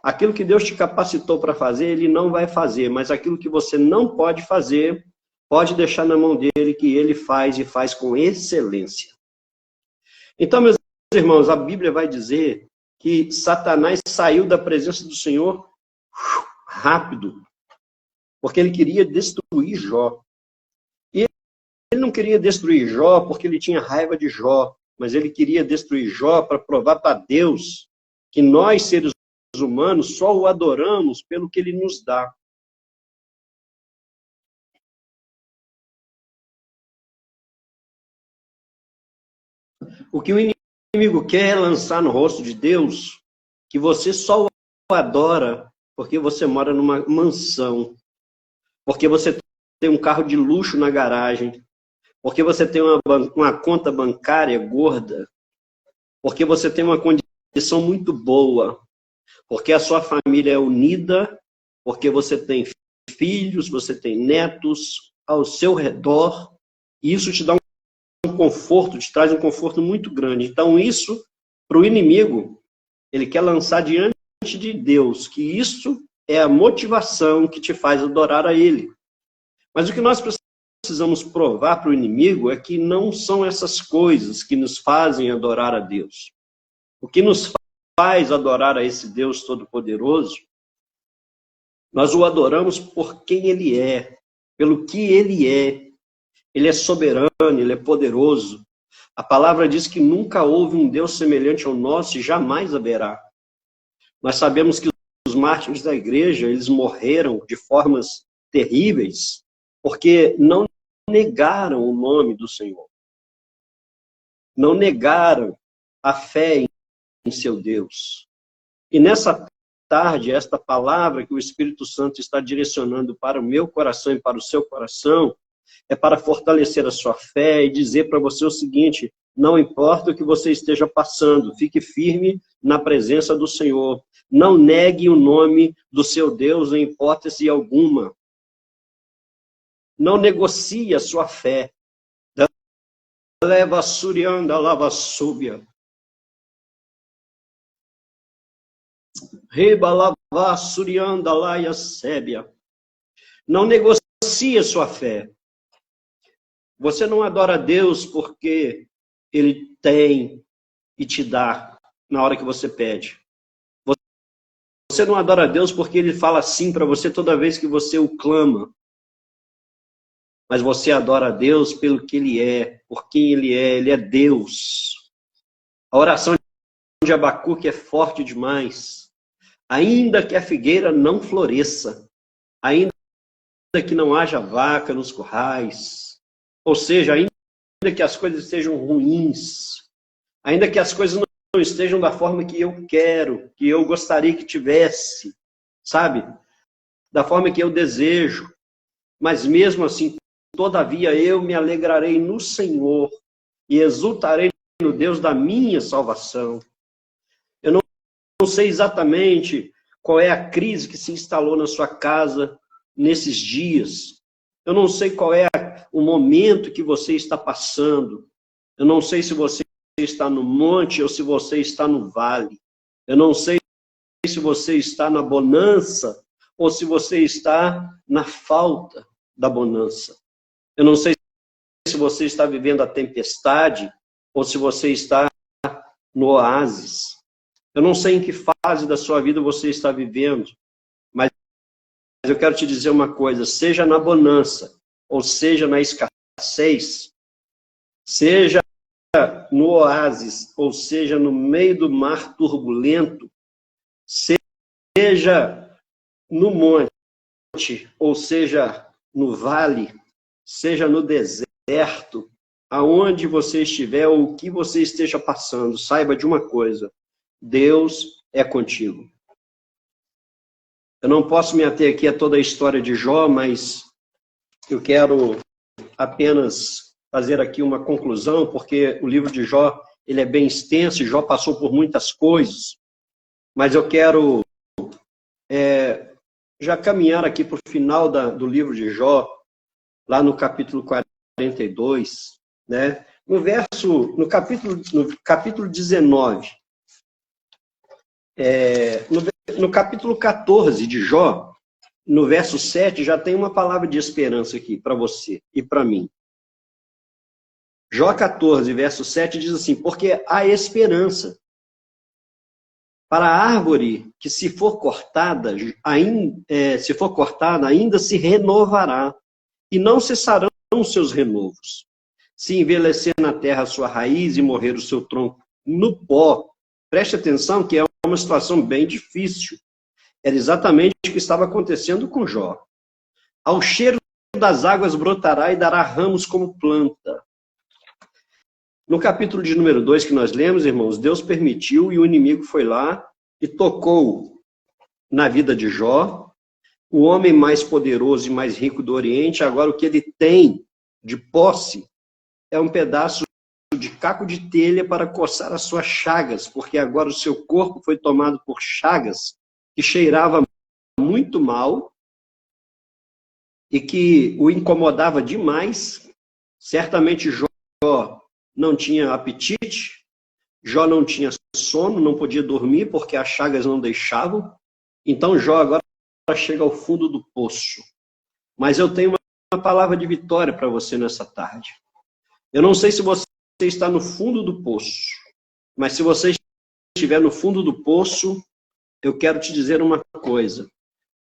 Aquilo que Deus te capacitou para fazer, Ele não vai fazer. Mas aquilo que você não pode fazer, pode deixar na mão dele, que ele faz e faz com excelência. Então, meus irmãos, a Bíblia vai dizer que Satanás saiu da presença do Senhor rápido, porque ele queria destruir Jó. E ele não queria destruir Jó porque ele tinha raiva de Jó, mas ele queria destruir Jó para provar para Deus que nós, seres humanos, só o adoramos pelo que ele nos dá. O que o inimigo quer é lançar no rosto de Deus que você só o adora porque você mora numa mansão, porque você tem um carro de luxo na garagem, porque você tem uma conta bancária gorda, porque você tem uma condição muito boa, porque a sua família é unida, porque você tem filhos, você tem netos ao seu redor, e isso te dá um conforto, te traz um conforto muito grande. Então isso, para o inimigo, ele quer lançar diante de Deus, que isso é a motivação que te faz adorar a ele. Mas o que nós precisamos provar para o inimigo é que não são essas coisas que nos fazem adorar a Deus. O que nos faz adorar a esse Deus Todo-Poderoso, nós o adoramos por quem ele é, pelo que ele é. Ele é soberano, ele é poderoso. A palavra diz que nunca houve um Deus semelhante ao nosso e jamais haverá. Nós sabemos que os mártires da igreja, eles morreram de formas terríveis, porque não negaram o nome do Senhor. Não negaram a fé em seu Deus. E nessa tarde, esta palavra que o Espírito Santo está direcionando para o meu coração e para o seu coração, é para fortalecer a sua fé e dizer para você o seguinte: não importa o que você esteja passando, fique firme na presença do Senhor. Não negue o nome do seu Deus em hipótese alguma. Não negocie a sua fé. Leva surianda, lava súbia. Reba lava surianda, laia sébia. Não negocie a sua fé. Você não adora a Deus porque Ele tem e te dá na hora que você pede. Você não adora a Deus porque Ele fala sim para você toda vez que você o clama. Mas você adora a Deus pelo que Ele é, por quem Ele é Deus. A oração de Abacuque é forte demais. Ainda que a figueira não floresça, ainda que não haja vaca nos currais, ou seja, ainda que as coisas estejam ruins, ainda que as coisas não estejam da forma que eu quero, que eu gostaria que tivesse, sabe? Da forma que eu desejo, mas mesmo assim, todavia eu me alegrarei no Senhor e exultarei no Deus da minha salvação. Eu não sei exatamente qual é a crise que se instalou na sua casa nesses dias. Eu não sei qual é o momento que você está passando. Eu não sei se você está no monte ou se você está no vale. Eu não sei se você está na bonança ou se você está na falta da bonança. Eu não sei se você está vivendo a tempestade ou se você está no oásis. Eu não sei em que fase da sua vida você está vivendo, mas eu quero te dizer uma coisa: seja na bonança ou seja na escassez, seja no oásis ou seja no meio do mar turbulento, seja no monte ou seja no vale, seja no deserto, aonde você estiver ou o que você esteja passando, saiba de uma coisa: Deus é contigo. Eu não posso me ater aqui a toda a história de Jó, mas eu quero apenas fazer aqui uma conclusão, porque o livro de Jó, ele é bem extenso, e Jó passou por muitas coisas, mas eu quero já caminhar aqui para o final do livro de Jó, lá no capítulo 42, né? No capítulo 19, no capítulo 14 de Jó, no verso 7, já tem uma palavra de esperança aqui para você e para mim. Jó 14, verso 7 diz assim: porque há esperança para a árvore que se for cortada, ainda se renovará, e não cessarão os seus renovos. Se envelhecer na terra a sua raiz e morrer o seu tronco no pó, preste atenção que é uma situação bem difícil. Era exatamente o que estava acontecendo com Jó. Ao cheiro das águas brotará e dará ramos como planta. No capítulo de número 2 que nós lemos, irmãos, Deus permitiu e o inimigo foi lá e tocou na vida de Jó, o homem mais poderoso e mais rico do Oriente. Agora o que ele tem de posse é um pedaço de caco de telha para coçar as suas chagas, porque agora o seu corpo foi tomado por chagas que cheirava muito mal e que o incomodava demais. Certamente Jó não tinha apetite, Jó não tinha sono, não podia dormir porque as chagas não deixavam. Então Jó agora chega ao fundo do poço. Mas eu tenho uma palavra de vitória para você nessa tarde. Eu não sei se você está no fundo do poço, mas se você estiver no fundo do poço, eu quero te dizer uma coisa: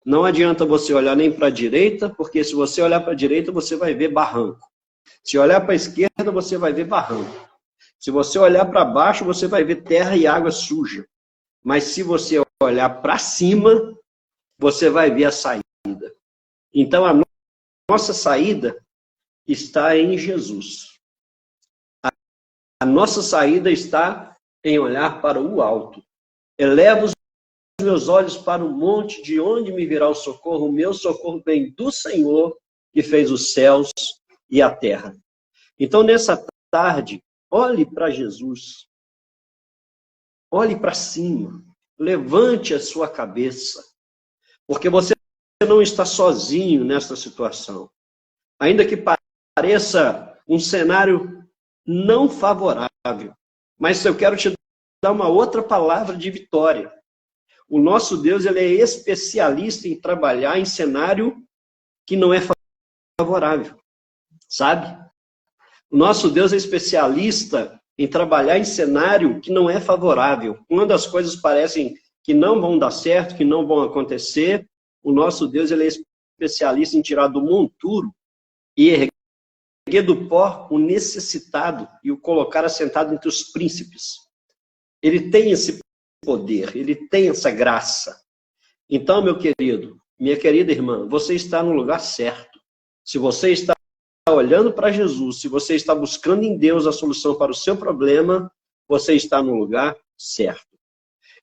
não adianta você olhar nem para a direita, porque se você olhar para a direita, você vai ver barranco. Se olhar para a esquerda, você vai ver barranco. Se você olhar para baixo, você vai ver terra e água suja. mas se você olhar para cima, você vai ver a saída. Então, a nossa saída está em Jesus. A nossa saída está em olhar para o alto. Eleva os meus olhos para o monte, de onde me virá o socorro. O meu socorro vem do Senhor, que fez os céus e a terra. Então, nessa tarde, olhe para Jesus. Olhe para cima. Levante a sua cabeça. Porque você não está sozinho nessa situação. Ainda que pareça um cenário não favorável. Mas eu quero te dar uma outra palavra de vitória. O nosso Deus, ele é especialista em trabalhar em cenário que não é favorável. Sabe? O nosso Deus é especialista em trabalhar em cenário que não é favorável. Quando as coisas parecem que não vão dar certo, que não vão acontecer, o nosso Deus, ele é especialista em tirar do monturo e erguer do pó o necessitado e o colocar assentado entre os príncipes. Ele tem esse poder, ele tem essa graça. Então, meu querido, minha querida irmã, você está no lugar certo. Se você está olhando para Jesus, se você está buscando em Deus a solução para o seu problema, você está no lugar certo.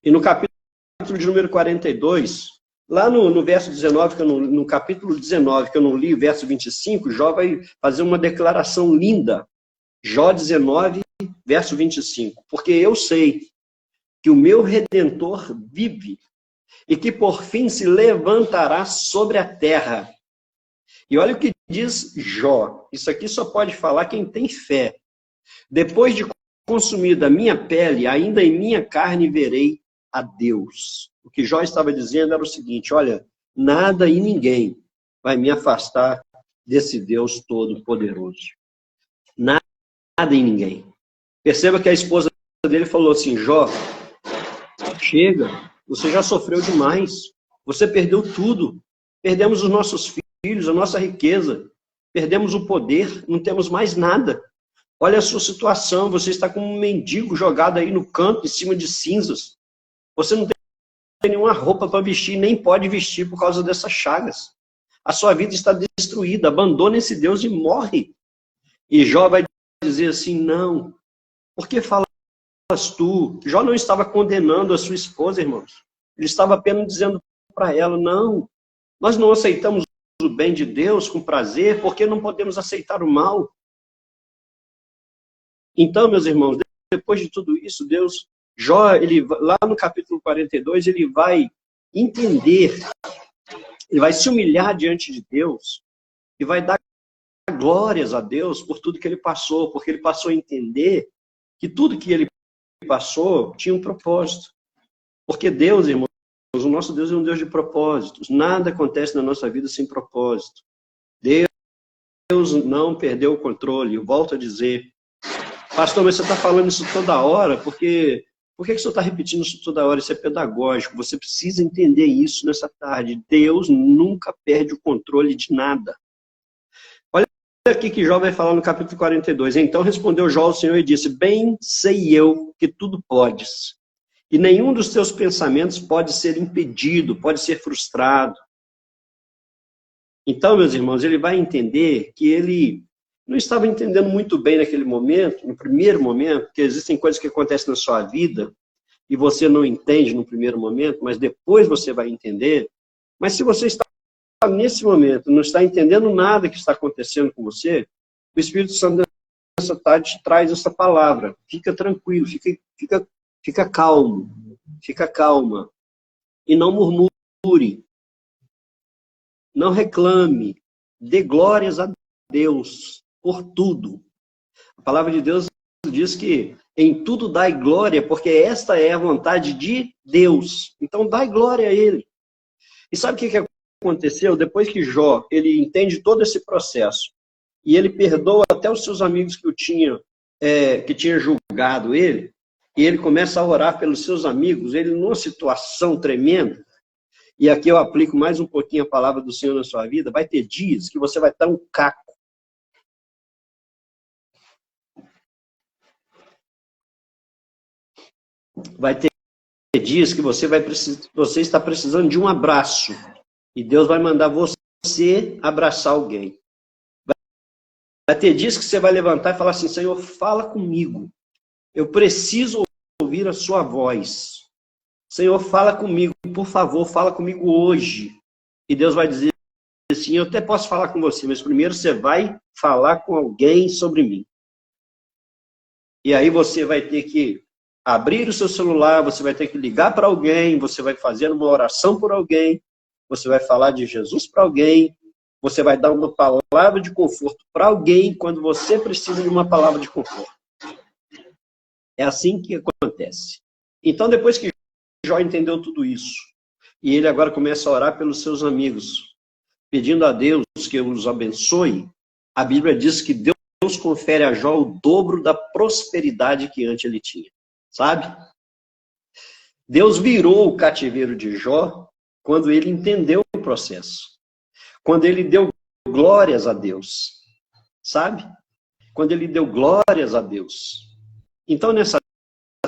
E no capítulo de número 42, lá no verso 19, no capítulo 19, que eu não li, verso 25, Jó vai fazer uma declaração linda. Jó 19, verso 25. Porque eu sei que o meu Redentor vive e que por fim se levantará sobre a terra. E olha o que diz Jó. Isso aqui só pode falar quem tem fé. Depois de consumida a minha pele, ainda em minha carne verei a Deus. O que Jó estava dizendo era o seguinte: olha, nada e ninguém vai me afastar desse Deus Todo-Poderoso. Nada e ninguém. Perceba que a esposa dele falou assim: Jó, chega, você já sofreu demais, você perdeu tudo, perdemos os nossos filhos, a nossa riqueza, perdemos o poder, não temos mais nada. Olha a sua situação, você está como um mendigo jogado aí no canto, em cima de cinzas. Você não tem nenhuma roupa para vestir, nem pode vestir por causa dessas chagas. A sua vida está destruída, abandona esse Deus e morre. E Jó vai dizer assim: não, por que falas tu? Jó não estava condenando a sua esposa, irmãos. Ele estava apenas dizendo para ela: não, nós não aceitamos o bem de Deus com prazer, porque não podemos aceitar o mal. Então, meus irmãos, depois de tudo isso, Deus, Jó, lá no capítulo 42, ele vai entender, ele vai se humilhar diante de Deus e vai dar glórias a Deus por tudo que ele passou, porque ele passou a entender que tudo que ele passou tinha um propósito. Porque Deus, irmãos, o nosso Deus é um Deus de propósitos. Nada acontece na nossa vida sem propósito. Deus não perdeu o controle. Eu volto a dizer: pastor, mas você está falando isso toda hora, por que o senhor está repetindo isso toda hora? Isso é pedagógico. Você precisa entender isso nessa tarde. Deus nunca perde o controle de nada. Olha aqui que Jó vai falar no capítulo 42. Então respondeu Jó ao Senhor e disse: bem sei eu que tudo podes, e nenhum dos teus pensamentos pode ser impedido, pode ser frustrado. Então, meus irmãos, ele vai entender que ele não estava entendendo muito bem naquele momento, no primeiro momento, porque existem coisas que acontecem na sua vida e você não entende no primeiro momento, mas depois você vai entender. Mas se você está nesse momento, não está entendendo nada que está acontecendo com você, o Espírito Santo nessa tarde te traz essa palavra: fica tranquilo, fica calmo, fica calma, e não murmure, não reclame, dê glórias a Deus por tudo. A palavra de Deus diz que em tudo dai glória, porque esta é a vontade de Deus. Então dai glória a Ele. E sabe o que aconteceu? Depois que Jó, ele entende todo esse processo, e ele perdoa até os seus amigos que tinham julgado ele, e ele começa a orar pelos seus amigos, ele numa situação tremenda. E aqui eu aplico mais um pouquinho a palavra do Senhor na sua vida. Vai ter dias que você vai estar um caco. Vai ter dias que você está precisando de um abraço. E Deus vai mandar você abraçar alguém. Vai ter dias que você vai levantar e falar assim, Senhor, fala comigo. Eu preciso ouvir a sua voz. Senhor, fala comigo, por favor, fala comigo hoje. E Deus vai dizer assim, eu até posso falar com você, mas primeiro você vai falar com alguém sobre mim. E aí você vai ter que abrir o seu celular, você vai ter que ligar para alguém, você vai fazer uma oração por alguém, você vai falar de Jesus para alguém, você vai dar uma palavra de conforto para alguém quando você precisa de uma palavra de conforto. É assim que acontece. Então, depois que Jó entendeu tudo isso, e ele agora começa a orar pelos seus amigos, pedindo a Deus que os abençoe, a Bíblia diz que Deus confere a Jó o dobro da prosperidade que antes ele tinha. Sabe? Deus virou o cativeiro de Jó quando ele entendeu o processo. Quando ele deu glórias a Deus. Sabe? Quando ele deu glórias a Deus. Então, nessa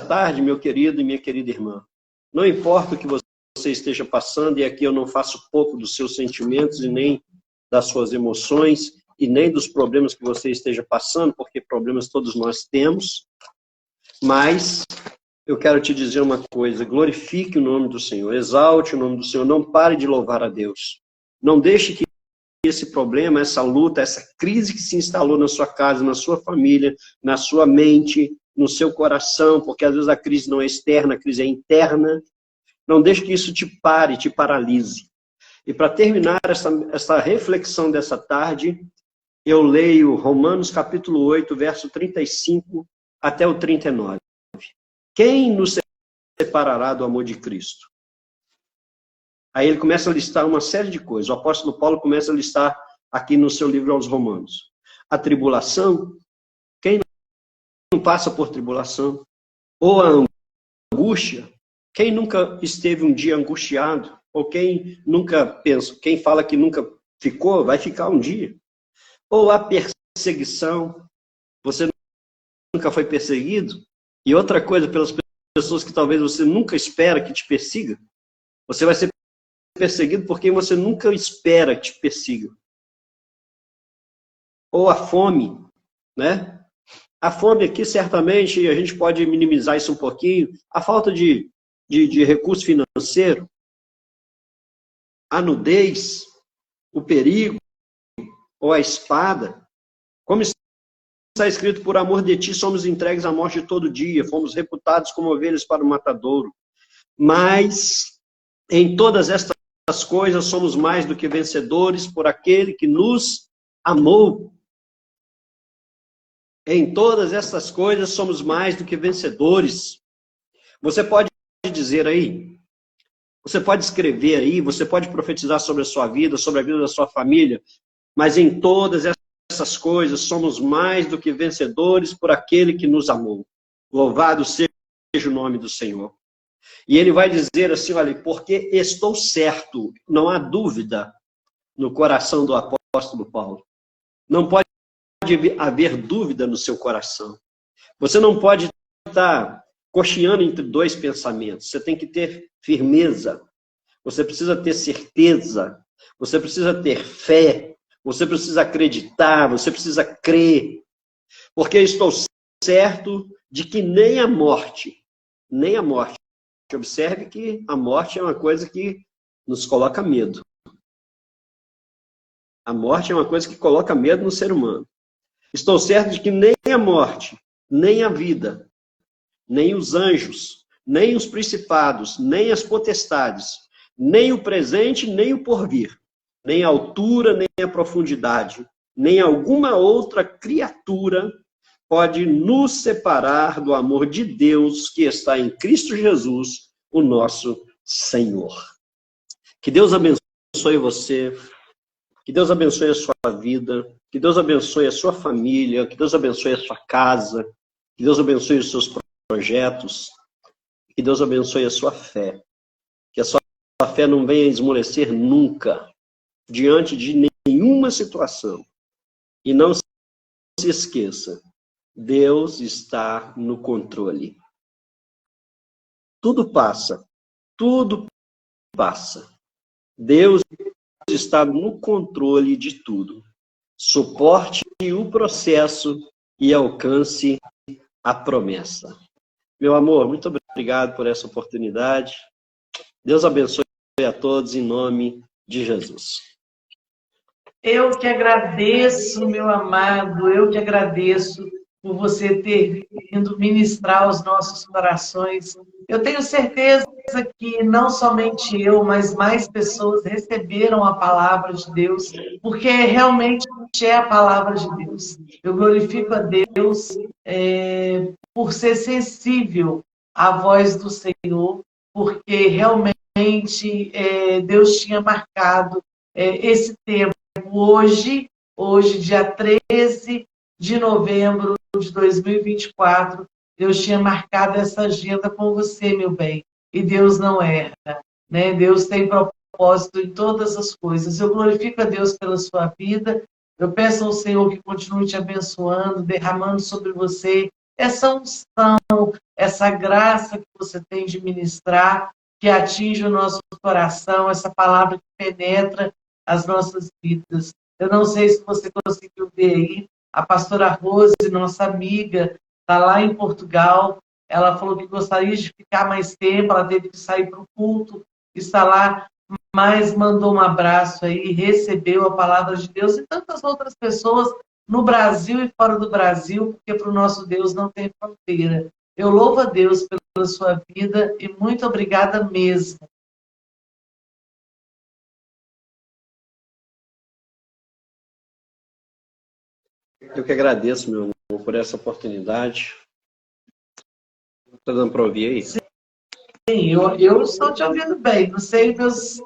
tarde, meu querido e minha querida irmã, não importa o que você esteja passando, e aqui eu não faço pouco dos seus sentimentos e nem das suas emoções, e nem dos problemas que você esteja passando, porque problemas todos nós temos, mas eu quero te dizer uma coisa, glorifique o nome do Senhor, exalte o nome do Senhor, não pare de louvar a Deus. Não deixe que esse problema, essa luta, essa crise que se instalou na sua casa, na sua família, na sua mente, no seu coração, porque às vezes a crise não é externa, a crise é interna. Não deixe que isso te pare, te paralise. E para terminar essa reflexão dessa tarde, eu leio Romanos capítulo 8, verso 35 até o 39. Quem nos separará do amor de Cristo? Aí ele começa a listar uma série de coisas. O apóstolo Paulo começa a listar aqui no seu livro aos Romanos. A tribulação, quem não passa por tribulação? Ou a angústia, quem nunca esteve um dia angustiado? Ou quem nunca pensa, quem fala que nunca ficou, vai ficar um dia. Ou a perseguição, você nunca foi perseguido? E outra coisa, pelas pessoas que talvez você nunca espera que te persiga, você vai ser perseguido por quem você nunca espera que te persiga. Ou a fome, né? A fome aqui, certamente, a gente pode minimizar isso um pouquinho, a falta de recurso financeiro, a nudez, o perigo, ou a espada. Como está escrito, por amor de ti somos entregues à morte todo dia, fomos reputados como ovelhas para o matadouro. Mas em todas estas coisas somos mais do que vencedores por aquele que nos amou. Em todas estas coisas somos mais do que vencedores. Você pode dizer aí, você pode escrever aí, você pode profetizar sobre a sua vida, sobre a vida da sua família, mas em todas essas coisas somos mais do que vencedores por aquele que nos amou. Louvado seja o nome do Senhor. E ele vai dizer assim, olha, porque estou certo, não há dúvida no coração do apóstolo Paulo. Não pode haver dúvida no seu coração. Você não pode estar cocheando entre dois pensamentos. Você tem que ter firmeza. Você precisa ter certeza. Você precisa ter fé. Você precisa acreditar. Você precisa crer. Porque estou certo de que nem a morte. Observe que a morte é uma coisa que nos coloca medo. A morte é uma coisa que coloca medo no ser humano. Estou certo de que nem a morte, nem a vida, nem os anjos, nem os principados, nem as potestades, nem o presente, nem o porvir, nem a altura, nem a profundidade, nem alguma outra criatura pode nos separar do amor de Deus que está em Cristo Jesus, o nosso Senhor. Que Deus abençoe você. Que Deus abençoe a sua vida, que Deus abençoe a sua família, que Deus abençoe a sua casa, que Deus abençoe os seus projetos, que Deus abençoe a sua fé. Que a sua fé não venha esmorecer nunca, diante de nenhuma situação. E não se esqueça, Deus está no controle. tudo passa. Tudo passa. Deus está no controle de tudo. Suporte o processo e alcance a promessa. Meu amor, muito obrigado por essa oportunidade. Deus abençoe a todos em nome de Jesus. Eu que agradeço, meu amado, eu que agradeço por você ter vindo ministrar aos nossos corações. Eu tenho certeza que não somente eu, mas mais pessoas receberam a palavra de Deus, porque realmente é a palavra de Deus. Eu glorifico a Deus por ser sensível à voz do Senhor, porque realmente Deus tinha marcado esse tempo. Hoje, dia 13 de novembro de 2024, Deus tinha marcado essa agenda com você, meu bem. E Deus não erra, né? Deus tem propósito em todas as coisas. Eu glorifico a Deus pela sua vida. Eu peço ao Senhor que continue te abençoando, derramando sobre você essa unção, essa graça que você tem de ministrar, que atinge o nosso coração, essa palavra que penetra as nossas vidas. Eu não sei se você conseguiu ver aí, a pastora Rose, nossa amiga, está lá em Portugal. Ela falou que gostaria de ficar mais tempo, ela teve que sair para o culto, está lá, mas mandou um abraço aí, recebeu a palavra de Deus, e tantas outras pessoas no Brasil e fora do Brasil, porque para o nosso Deus não tem fronteira. Eu louvo a Deus pela sua vida e muito obrigada mesmo. Eu que agradeço, meu amor, por essa oportunidade. Está dando para ouvir aí? Sim, eu estou te ouvindo bem. Não sei,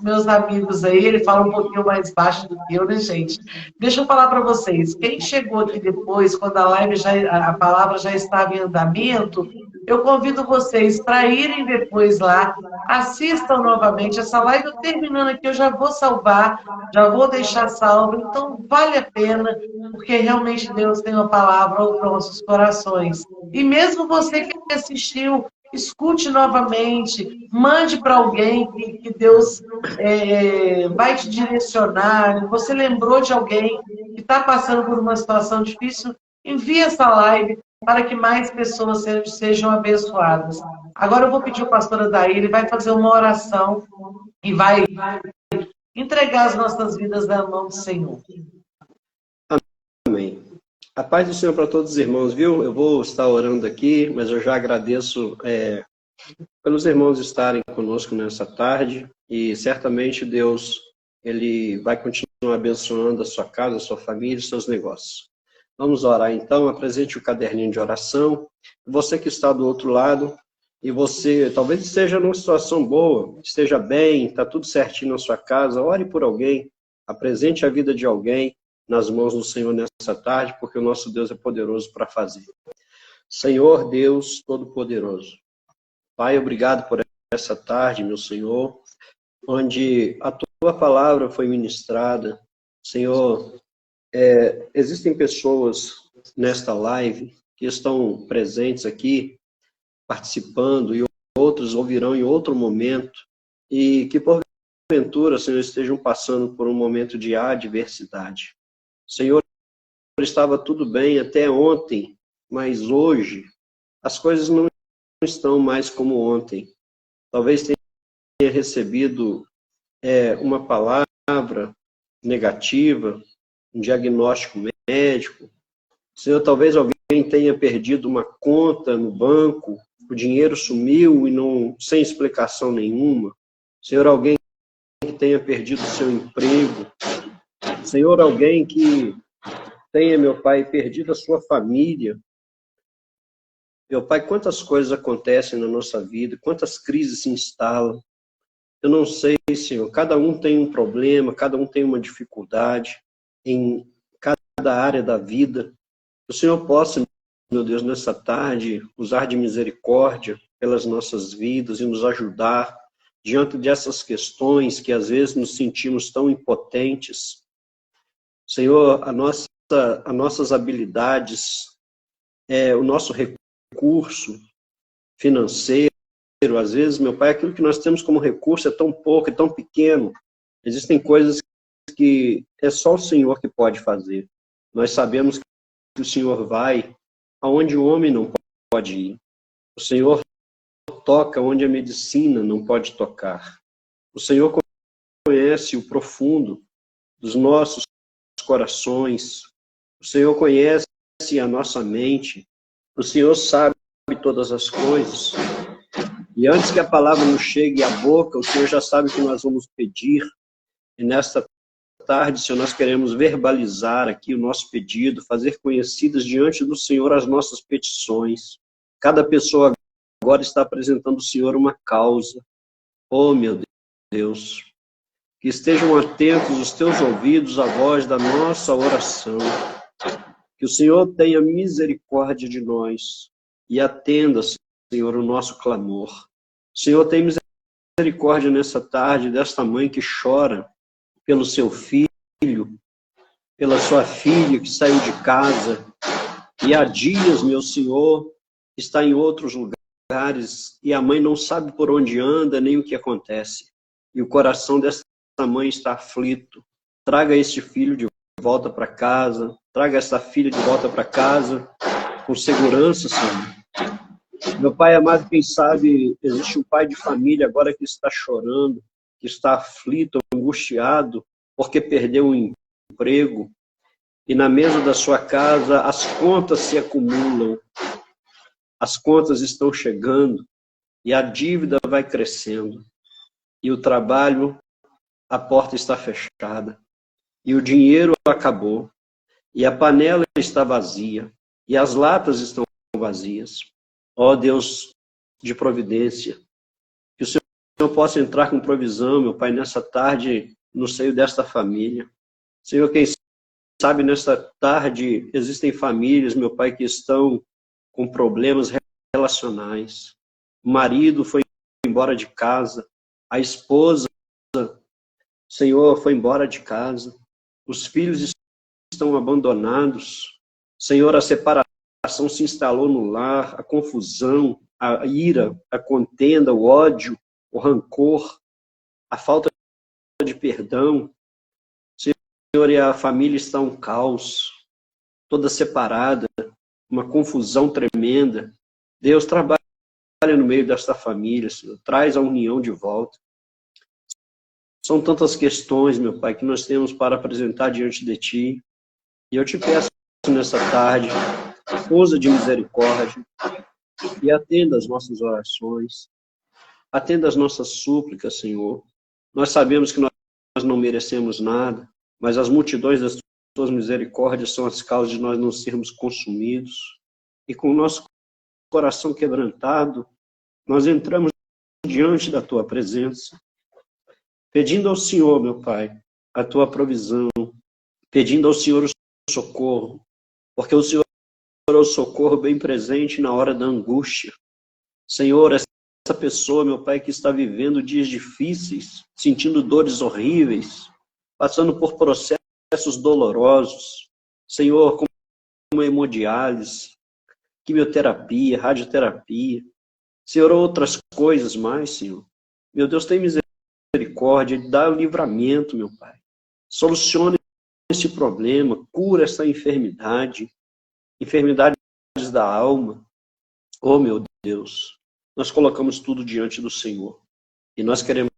meus amigos aí, ele fala um pouquinho mais baixo do que eu, né, gente? Deixa eu falar para vocês. Quem chegou aqui depois, quando a palavra já estava em andamento, eu convido vocês para irem depois lá, assistam novamente essa live. Eu terminando aqui, eu já vou salvar, já vou deixar salvo. Então, vale a pena, porque realmente Deus tem uma palavra aos nossos corações. E mesmo você que assistiu, escute novamente, mande para alguém que Deus vai te direcionar. Você lembrou de alguém que está passando por uma situação difícil? Envie essa live para que mais pessoas sejam abençoadas. Agora eu vou pedir ao pastor Adair, ele vai fazer uma oração e vai entregar as nossas vidas na mão do Senhor. Amém. A paz do Senhor para todos os irmãos, viu? Eu vou estar orando aqui, mas eu já agradeço pelos irmãos estarem conosco nessa tarde, e certamente Deus, Ele vai continuar abençoando a sua casa, a sua família, os seus negócios. Vamos orar então, apresente o caderninho de oração. Você que está do outro lado, e você talvez esteja numa situação boa, esteja bem, está tudo certinho na sua casa, ore por alguém, apresente a vida de alguém nas mãos do Senhor nessa tarde, porque o nosso Deus é poderoso para fazer. Senhor Deus Todo-Poderoso, Pai, obrigado por essa tarde, meu Senhor, onde a Tua palavra foi ministrada. Senhor, existem pessoas nesta live que estão presentes aqui, participando, e outros ouvirão em outro momento, e que porventura, Senhor, estejam passando por um momento de adversidade. Senhor, estava tudo bem até ontem, mas hoje as coisas não estão mais como ontem. Talvez tenha recebido uma palavra negativa, um diagnóstico médico. Senhor, talvez alguém tenha perdido uma conta no banco, o dinheiro sumiu e não, sem explicação nenhuma. Senhor, alguém que tenha perdido seu emprego. Senhor, alguém que tenha, meu Pai, perdido a sua família. Meu Pai, quantas coisas acontecem na nossa vida, quantas crises se instalam. Eu não sei, Senhor, cada um tem um problema, cada um tem uma dificuldade em cada área da vida. O Senhor possa, meu Deus, nessa tarde, usar de misericórdia pelas nossas vidas e nos ajudar diante dessas questões que às vezes nos sentimos tão impotentes. Senhor, as nossas habilidades, o nosso recurso financeiro, Às vezes, meu Pai, aquilo que nós temos como recurso é tão pouco, é tão pequeno. Existem coisas que é só o Senhor que pode fazer. Nós sabemos que o Senhor vai aonde o homem não pode ir. O Senhor toca onde a medicina não pode tocar. O Senhor conhece o profundo dos nossos corações. O Senhor conhece a nossa mente. O Senhor sabe todas as coisas. E antes que a palavra nos chegue à boca, o Senhor já sabe o que nós vamos pedir. E nesta tarde, Senhor, nós queremos verbalizar aqui o nosso pedido, fazer conhecidas diante do Senhor as nossas petições. Cada pessoa agora está apresentando ao Senhor uma causa. Oh, meu Deus, que estejam atentos os teus ouvidos à voz da nossa oração. Que o Senhor tenha misericórdia de nós e atenda, Senhor, o nosso clamor. Senhor, tem misericórdia nessa tarde desta mãe que chora pelo seu filho, pela sua filha que saiu de casa e há dias, meu Senhor, está em outros lugares e a mãe não sabe por onde anda nem o que acontece. E o coração dessa mãe está aflito. Traga este filho de volta para casa, traga essa filha de volta para casa com segurança, Senhor. Meu Pai amado, quem sabe existe um pai de família agora que está chorando, que está aflito, angustiado, porque perdeu um emprego, e na mesa da sua casa as contas se acumulam, as contas estão chegando, e a dívida vai crescendo, e o trabalho, a porta está fechada, e o dinheiro acabou, e a panela está vazia, e as latas estão vazias. Ó Deus de providência, que o Senhor possa entrar com provisão, meu Pai, nessa tarde, no seio desta família. Senhor, quem sabe nesta tarde existem famílias, meu Pai, que estão com problemas relacionais. O marido foi embora de casa, a esposa, Senhor, foi embora de casa, os filhos estão abandonados. Senhor, a separação se instalou no lar, a confusão, a ira, a contenda, o ódio, o rancor, a falta de perdão. Senhor, e a família está um caos, toda separada, uma confusão tremenda. Deus, trabalha no meio desta família, Senhor, traz a união de volta. São tantas questões, meu Pai, que nós temos para apresentar diante de Ti. E eu te peço nessa tarde, usa de misericórdia e atenda as nossas orações, atenda as nossas súplicas, Senhor. Nós sabemos que nós não merecemos nada, mas as multidões das Tuas misericórdias são as causas de nós não sermos consumidos. E com o nosso coração quebrantado, nós entramos diante da Tua presença, pedindo ao Senhor, meu Pai, a Tua provisão, pedindo ao Senhor o socorro, porque o Senhor é o socorro bem presente na hora da angústia. Senhor, essa pessoa, meu Pai, que está vivendo dias difíceis, sentindo dores horríveis, passando por processos dolorosos, Senhor, como hemodiálise, quimioterapia, radioterapia, Senhor, outras coisas mais, Senhor. Meu Deus, tem misericórdia, dá o livramento, meu Pai. Solucione esse problema, cura essa enfermidade, enfermidades da alma. Oh, meu Deus, nós colocamos tudo diante do Senhor. E nós queremos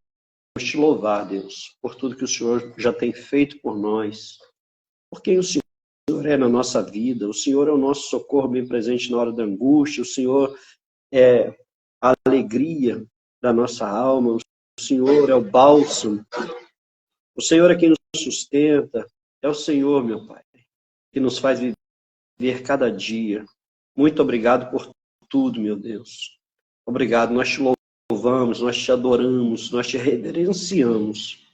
te louvar, Deus, por tudo que o Senhor já tem feito por nós, por quem o Senhor é na nossa vida. O Senhor é o nosso socorro bem presente na hora da angústia. O Senhor é a alegria da nossa alma. O Senhor é o bálsamo. O Senhor é quem nos sustenta. É o Senhor, meu Pai, que nos faz viver cada dia. Muito obrigado por tudo, meu Deus. Obrigado, nós te louvamos, nós te adoramos, nós te reverenciamos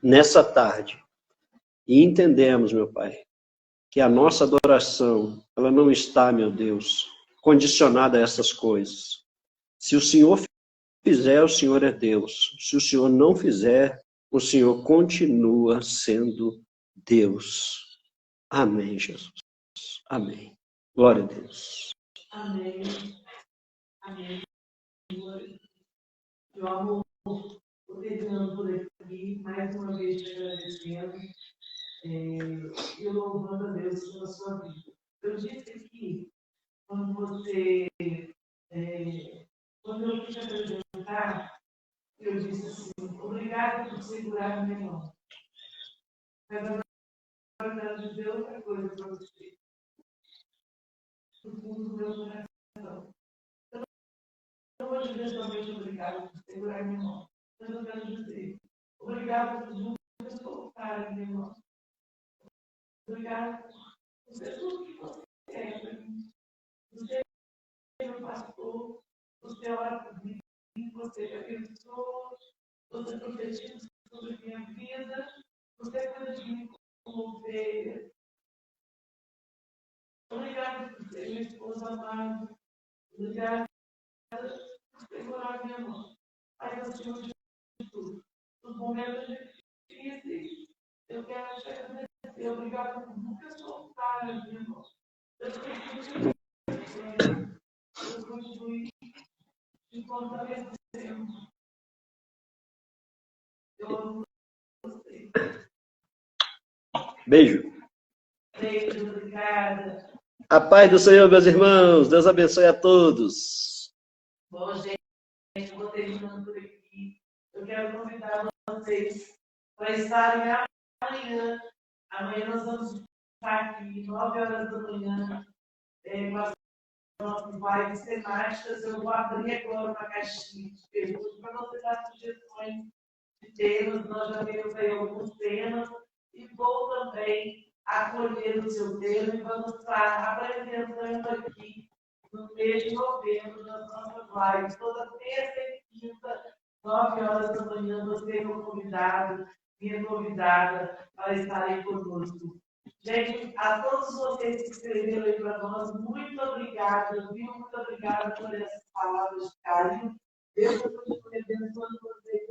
nessa tarde. E entendemos, meu Pai, que a nossa adoração, ela não está, meu Deus, condicionada a essas coisas. Se o Senhor fizer, o Senhor é Deus. Se o Senhor não fizer, o Senhor continua sendo Deus. Amém, Jesus. Amém. Glória a Deus. Amém. Amém. Meu amor, vou terminando por aqui, mais uma vez te agradecendo e louvando a Deus pela sua vida. Eu disse aqui, quando eu fui te apresentar, eu disse assim, obrigada por segurar a minha mão. Mas agora eu quero dizer outra coisa para você. Do fundo do meu coração. Eu não vou dizer somente obrigada por segurar a minha mão. Mas eu quero dizer, obrigada por nunca soltar a minha mão. Obrigada por ser tudo que você é para mim. Você é meu pastor, você ora por mim, você me abençoa, você profetiza sobre a minha vida, você cuida de mim como ovelha. Obrigada por ser minha esposa amada. Obrigada por segurar a minha mão. Mas acima de tudo, nos momentos difíceis, eu quero te agradecer. Obrigada por nunca soltar a minha mão. Deus continue te fortalecendo. Eu amo você. Beijo. Beijo, obrigada. A paz do Senhor, meus irmãos. Deus abençoe a todos. Bom, gente, vou terminando por aqui. Eu quero convidar vocês para estarem amanhã. Amanhã nós vamos estar aqui, 9 horas da manhã, com as nossas lives temáticas. Eu vou abrir agora uma caixinha de perguntas para você dar sugestões de temas. Nós já temos aí alguns temas e vou também acolher o seu tema e vamos estar apresentando aqui no mês de novembro nas nossas lives, toda terça e quinta, 9 horas da manhã, você é meu convidado, minha convidada, para estarem conosco. Gente, a todos vocês que escreveram aí para nós, muito obrigada, viu? Muito obrigada por essas palavras de carinho. Deus continue abençoando vocês.